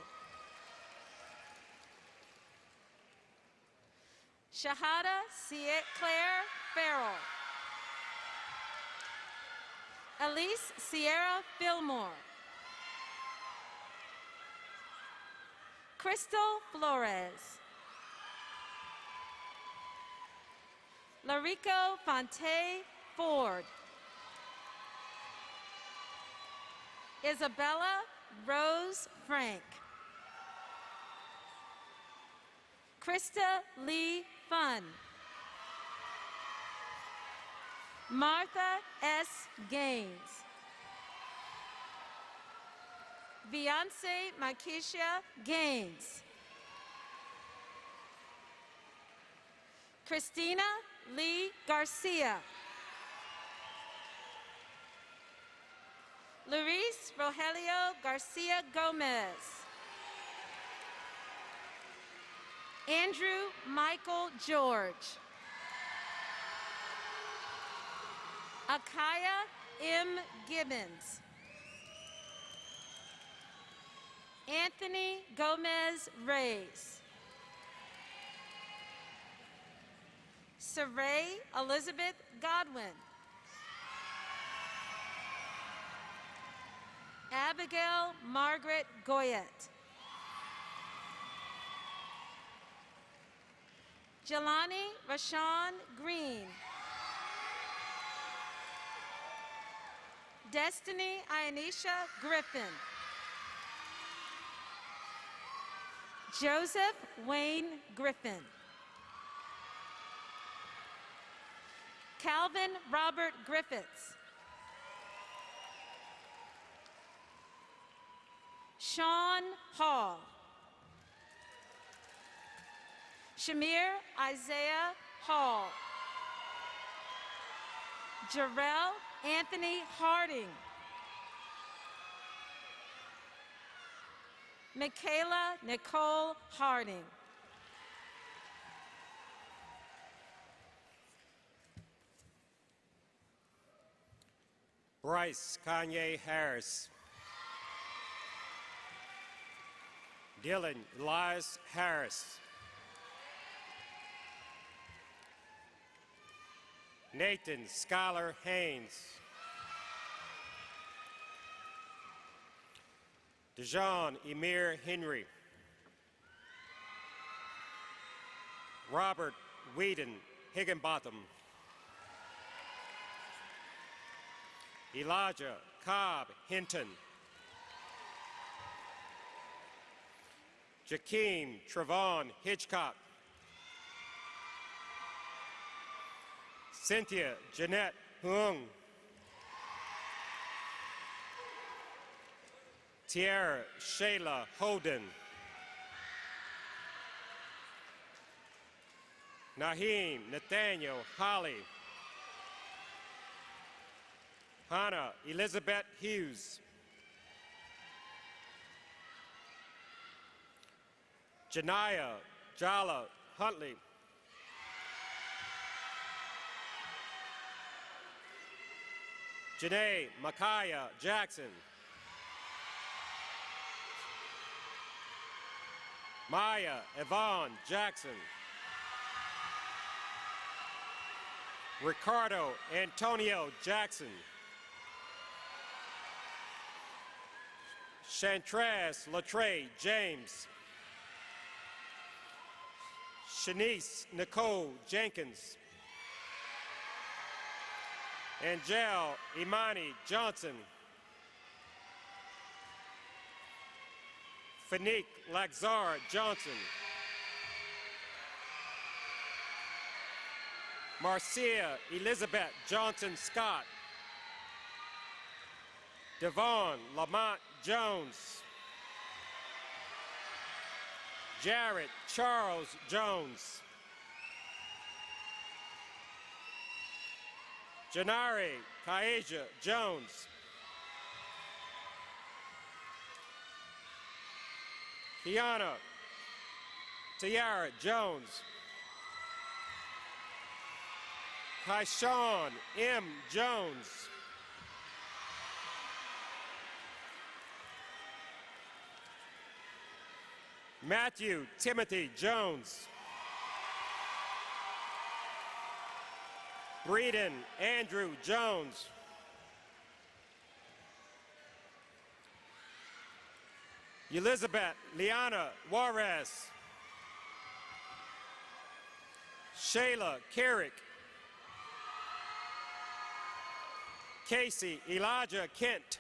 Shahada Claire Farrell. Elise Sierra Fillmore. Crystal Flores. Larico Fonte Ford. Isabella Rose Frank. Krista Lee Fun. Martha S. Gaines. Beyonce Makisha Gaines. Christina Lee Garcia. Luis Rogelio Garcia Gomez. Andrew Michael George. Akaya M. Gibbons. Anthony Gomez Reyes. Saray Elizabeth Godwin. Abigail Margaret Goyette. Jelani Rashawn Green. Destiny Ionisha Griffin. Joseph Wayne Griffin. Calvin Robert Griffiths. Sean Hall. Shamir Isaiah Hall. Jarrell Anthony Harding. Michaela Nicole Harding. Bryce Kanye Harris. Dylan Elias Harris. Nathan Skylar Haynes. Dejan Emir Henry. Robert Whedon Higginbotham. Elijah Cobb Hinton. Jakeem Trevon Hitchcock. Cynthia Jeanette Huang. Tierra Shayla Holden. Naheem Nathaniel Holly. Hannah Elizabeth Hughes. Janaya Jala Huntley. Janae Makaya Jackson. Maya Yvonne Jackson. Ricardo Antonio Jackson. Chantress Latre James. Shanice Nicole Jenkins. Angel Imani Johnson. Fanique Laxar Johnson. Marcia Elizabeth Johnson Scott. Devon Lamont Jones. Jarrett Charles Jones. Janari Kaeja Jones. Kiana Tiara Jones. Kaishawn M. Jones. Matthew Timothy Jones. Breeden Andrew Jones. Elizabeth Liana Juarez. Shayla Carrick. Casey Elijah Kent.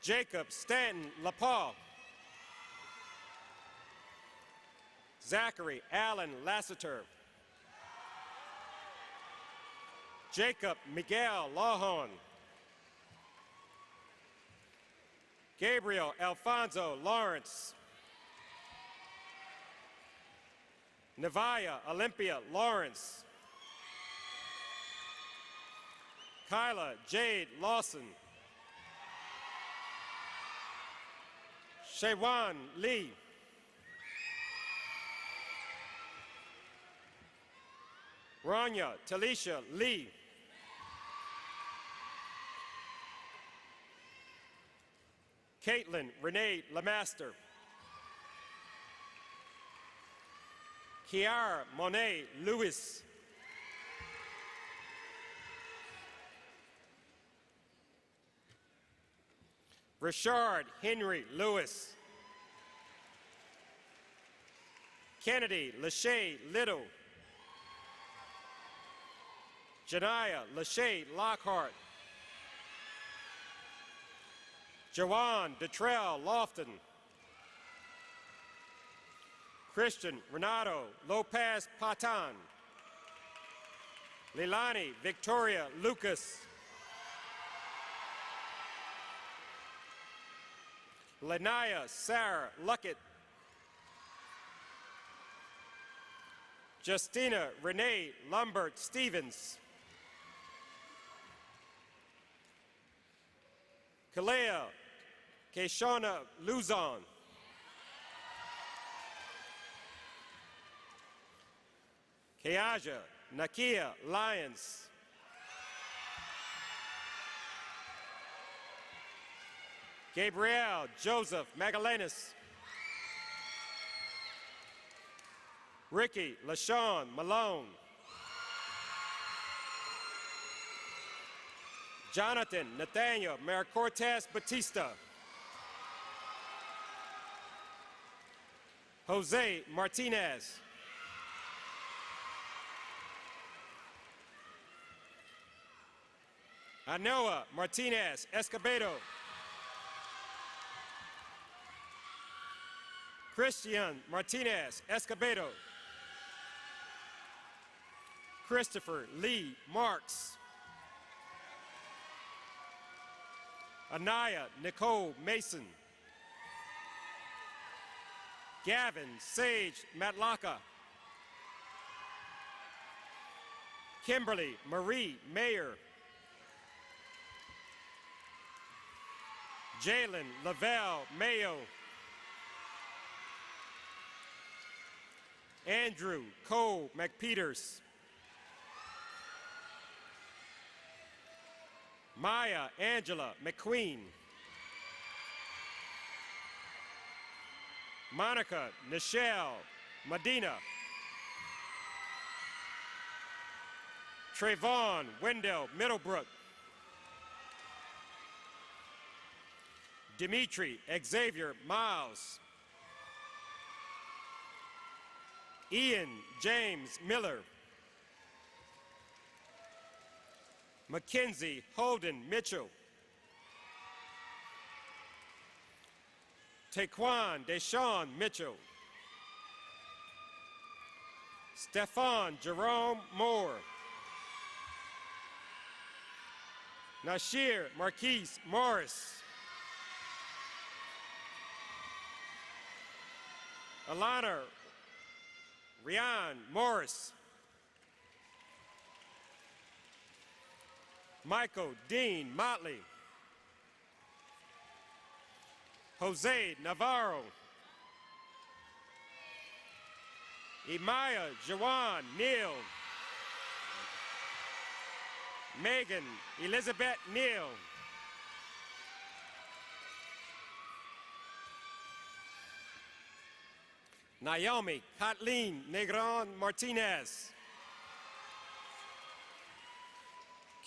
Jacob Stanton LaPaul. Zachary Allen Lassiter. Jacob Miguel Lawhorn. Gabriel Alfonso Lawrence. Nevia Olympia Lawrence. Kyla Jade Lawson. Shaywan Lee. Rania Talisha Lee. Caitlin Renee Lamaster. Kiara Monet Lewis. Richard Henry Lewis. Kennedy Lachey Little. Janaya Lachey Lockhart. Jawan Detrell Lofton. Christian Renato Lopez Patan. Leilani Victoria Lucas. Lanaya Sarah Luckett. Justina Renee Lumbert Stevens. Kalea Keshana Luzon. Keaja Nakia Lyons. Gabriel Joseph Magallanes. Ricky LaShawn Malone. Jonathan Nathaniel Maricortez Batista. Jose Martinez. Anoa Martinez Escobedo. Christian Martinez Escobedo. Christopher Lee Marks. Anaya Nicole Mason. Gavin Sage Matlaka. Kimberly Marie Mayer. Jalen Lavelle Mayo. Andrew Cole McPeters. Maya Angela McQueen. Monica Nichelle Medina. Trayvon Wendell Middlebrook. Dimitri Xavier Miles. Ian James Miller. Mackenzie Holden Mitchell. Taquan Deshawn Mitchell. Stefan Jerome Moore. Nashir Marquise Morris. Alana Rian Morris. Michael Dean Motley. Jose Navarro. Imaya Jawan Neal. Megan Elizabeth Neal. Naomi Kathleen Negron Martinez.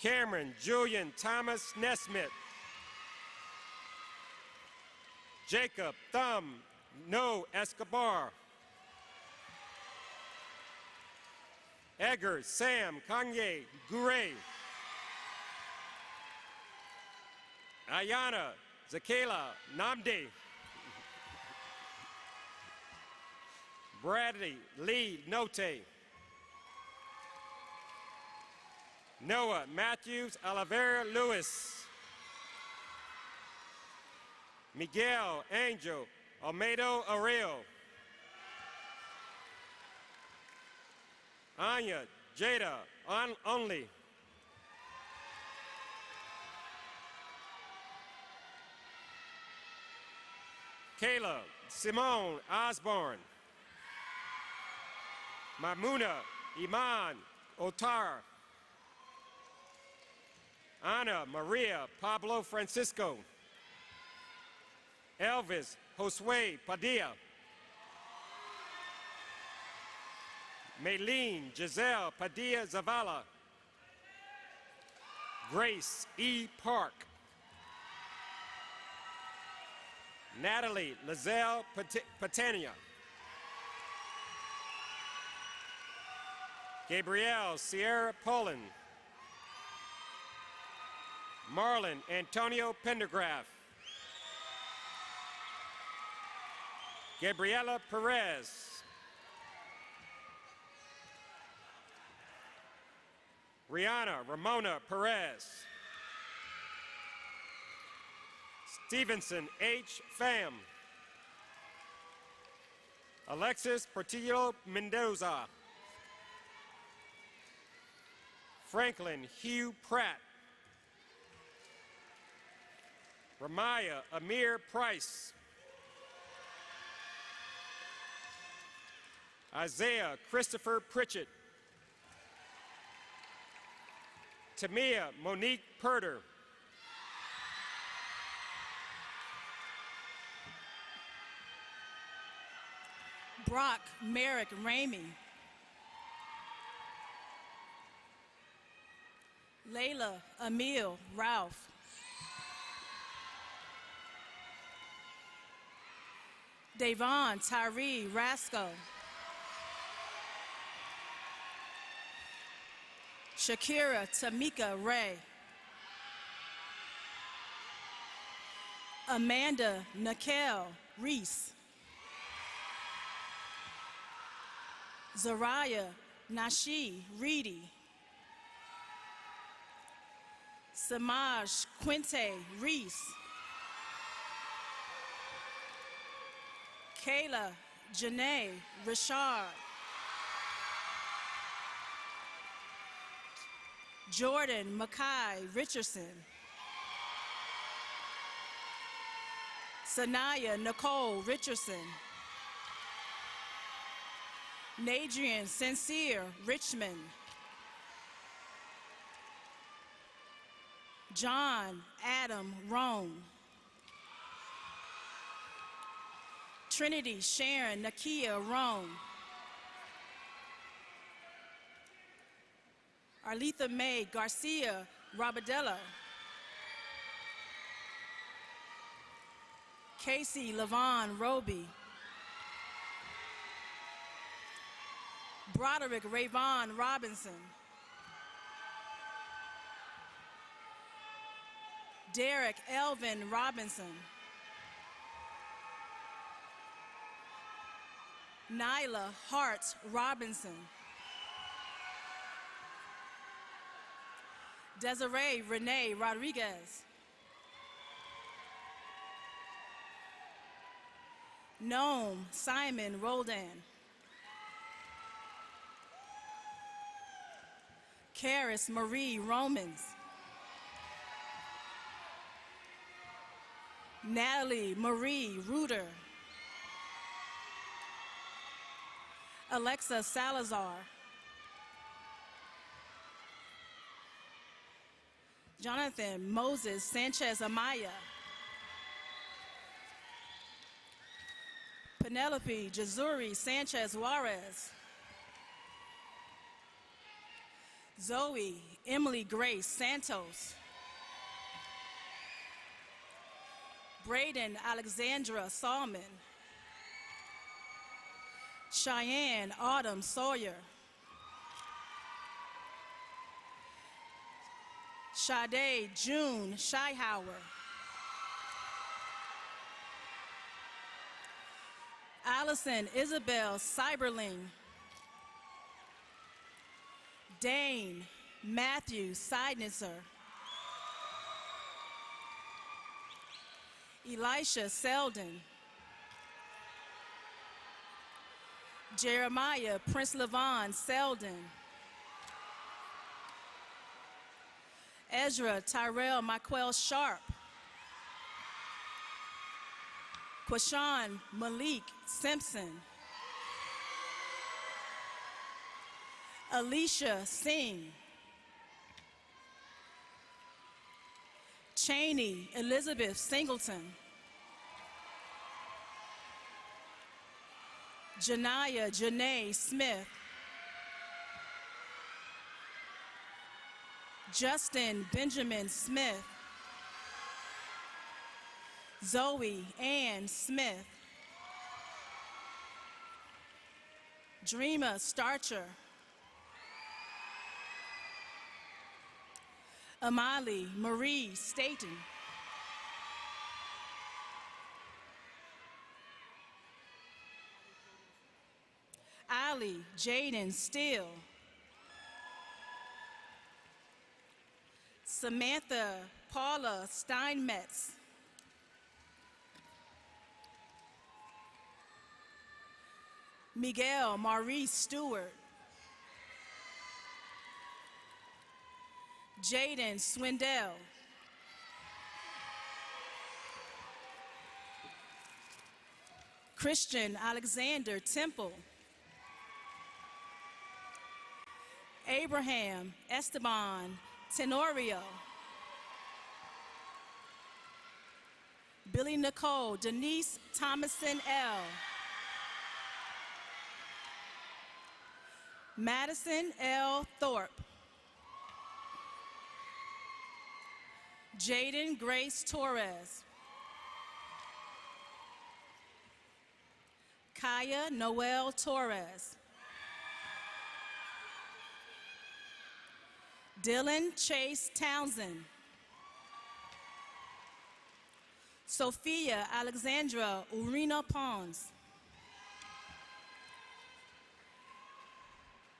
Cameron Julian Thomas Nesmith. Jacob Thumb No Escobar. Edgar Sam Kanye Gure. Ayana Zakela Namde. Bradley Lee Note. Noah Matthews Oliveira Lewis. Miguel Angel Almeida Areo. Anya Jada Only. Kayla Simone Osborne. Mamuna Iman Otar. Ana Maria Pablo Francisco. Elvis Josue Padilla. Maylene Giselle Padilla Zavala. Grace E. Park. Natalie Lizelle Patania. Gabrielle Sierra Poland. Marlon Antonio Pendergraph. Gabriela Perez. Rihanna Ramona Perez. Stevenson H. Pham. Alexis Portillo Mendoza. Franklin Hugh Pratt. Ramaya Amir Price. Isaiah Christopher Pritchett. Tamia Monique Purder. Brock Merrick Ramey. Layla Emil Ralph. Davon Tyree Rasco. Shakira Tamika Ray. Amanda Nikel Reese. Zariah Nashi Reedy. Samaj Quinte Reese. Kayla Janae Richard. Jordan Mackay Richardson. Sanaya Nicole Richardson. Nadrian Sincere Richmond. John Adam Roan. Trinity Sharon Nakia Roan. Arletha May Garcia Robadella. Casey Lavon Roby. Broderick Rayvon Robinson. Derek Elvin Robinson. Nyla Hart Robinson. Desiree Renee Rodriguez. Noam Simon Roldan. Karis Marie Romans. Natalie Marie Reuter. Alexa Salazar. Jonathan Moses Sanchez Amaya. Penelope Jazuri Sanchez Juarez. Zoe Emily Grace Santos. Braden Alexandra Salmon. Cheyenne Autumn Sawyer. Sade June Scheihauer. Allison Isabel Cyberling. Dane Matthew Seidnitzer. Elisha Selden. Jeremiah Prince Levon Selden. Ezra Tyrell Michael Sharp. Quashawn Malik Simpson. Alicia Singh. Cheney Elizabeth Singleton. Janaya Janae Smith. Justin Benjamin Smith. Zoe Ann Smith. Dreama Starcher. Amali Marie Staten. Ali Jaden Steele. Samantha Paula Steinmetz. Miguel Maurice Stewart. Jaden Swindell. Christian Alexander Temple. Abraham Esteban Tenorio. Billy Nicole Denise Thomason L. Madison L. Thorpe. Jaden Grace Torres. Kaya Noel Torres. Dylan Chase Townsend. Sophia Alexandra Urina Pons.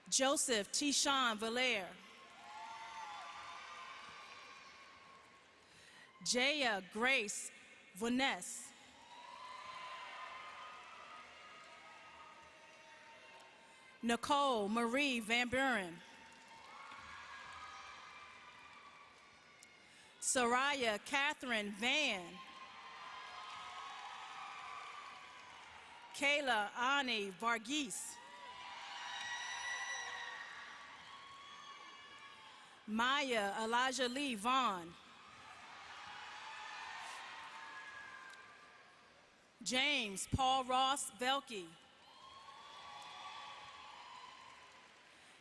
Joseph Tishan Valaire. Jaya Grace Vaness. Nicole Marie Van Buren. Soraya Catherine Van. Kayla Ani Varghese. Maya Elijah Lee Vaughn. James Paul Ross Velke.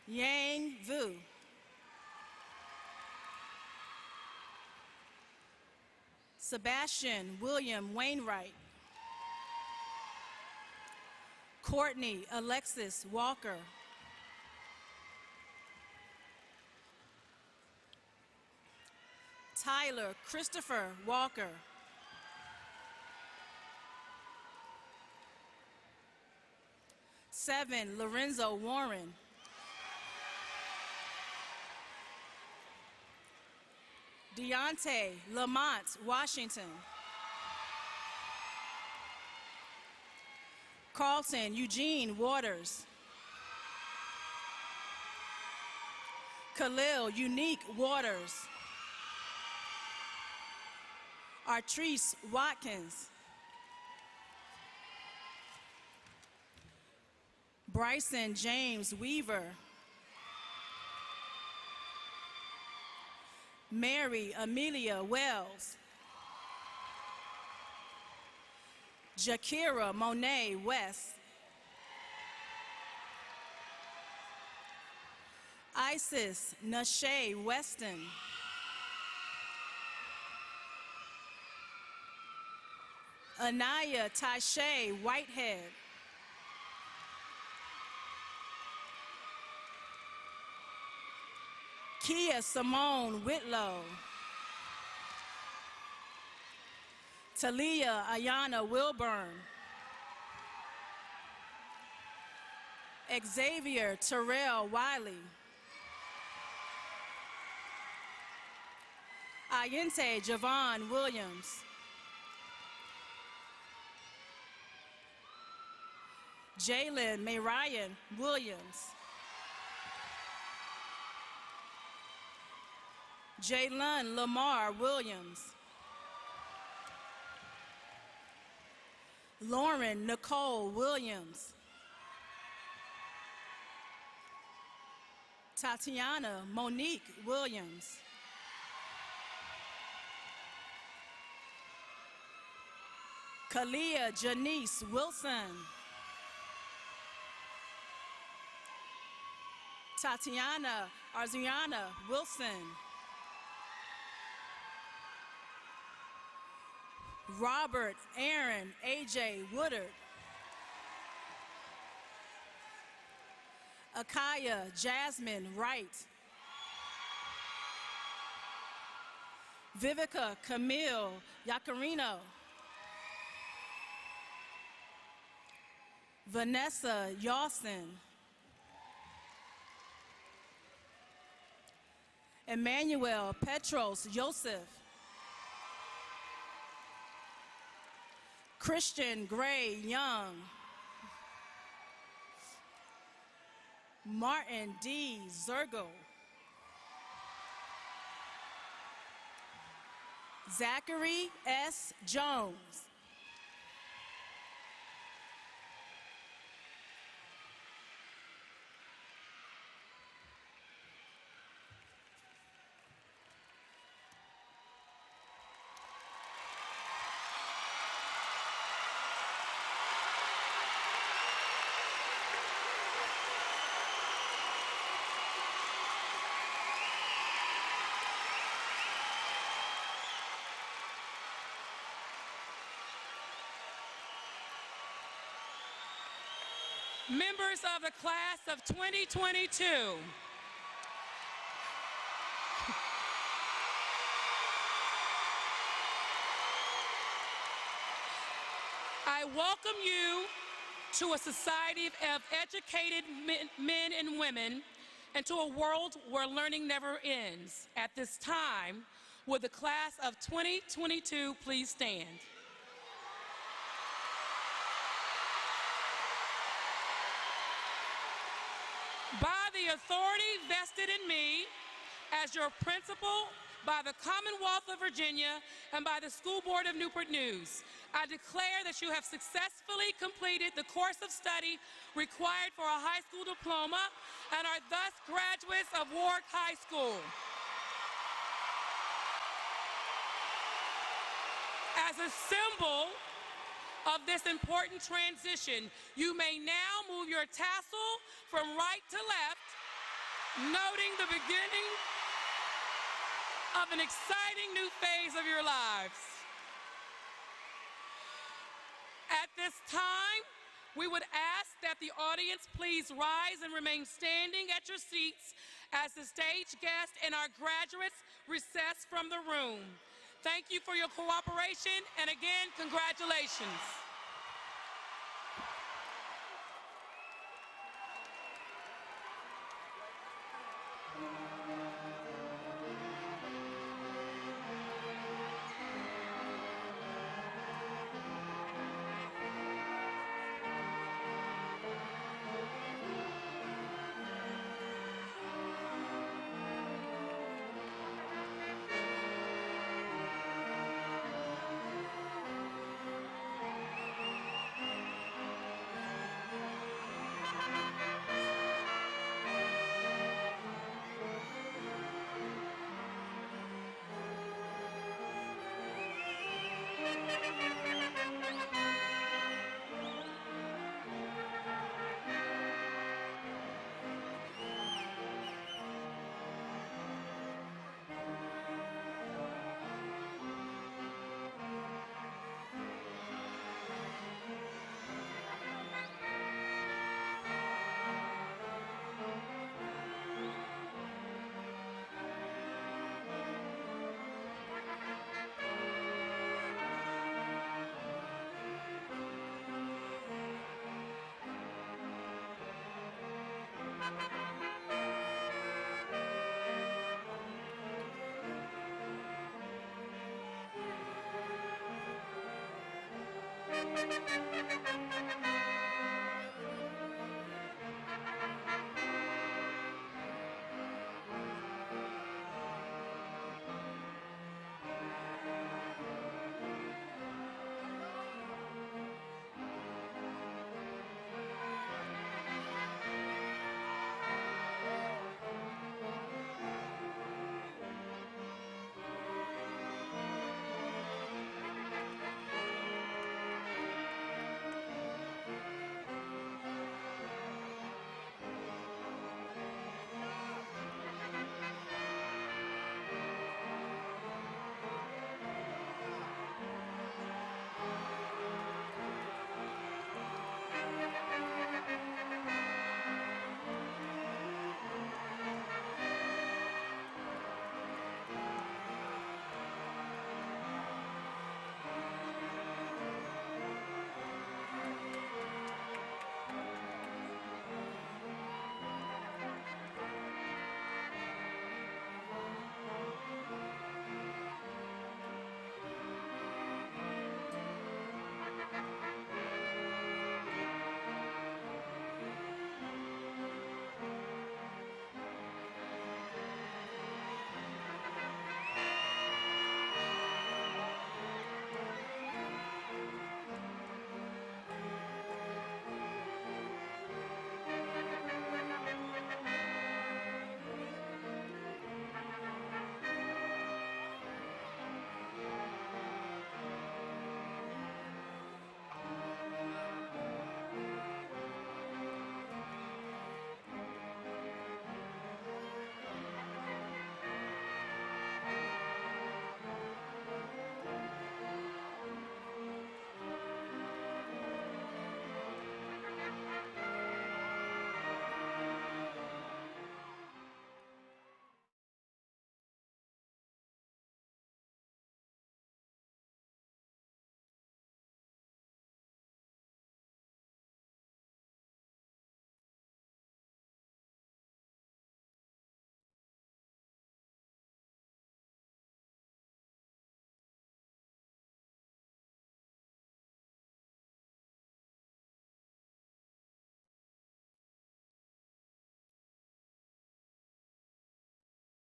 Yang Vu. Sebastian William Wainwright. Courtney Alexis Walker. Tyler Christopher Walker. Seven, Lorenzo Warren. Deontay Lamont Washington. Carlton Eugene Waters. Khalil Unique Waters. Artrice Watkins. Bryson James Weaver. Mary Amelia Wells. Jakira Monet West. Isis Nashay Weston. Anaya Taishay Whitehead. Kia Simone Whitlow. Talia Ayana Wilburn. Xavier Terrell Wiley. Ayente Javon Williams. Jalen Marian Williams. Jalen Lamar Williams. Lauren Nicole Williams. Tatiana Monique Williams. Kalia Janice Wilson. Tatiana Arziana Wilson. Robert Aaron A.J. Woodard. Akaya Jasmine Wright. Vivica Camille Yacarino. Vanessa Yawson. Emmanuel Petros Joseph. Christian Gray Young. Martin D. Zergo. Zachary S. Jones. Members of the class of 2022. I welcome you to a society of educated men and women and to a world where learning never ends. At this time, will the class of 2022 please stand? By the authority vested in me as your principal, by the Commonwealth of Virginia, and by the School Board of Newport News, I declare that you have successfully completed the course of study required for a high school diploma and are thus graduates of Warwick High School. As a symbol of this important transition, you may now move your tassel from right to left, noting the beginning of an exciting new phase of your lives. At this time, we would ask that the audience please rise and remain standing at your seats as the stage guests and our graduates recess from the room. Thank you for your cooperation, and again, congratulations.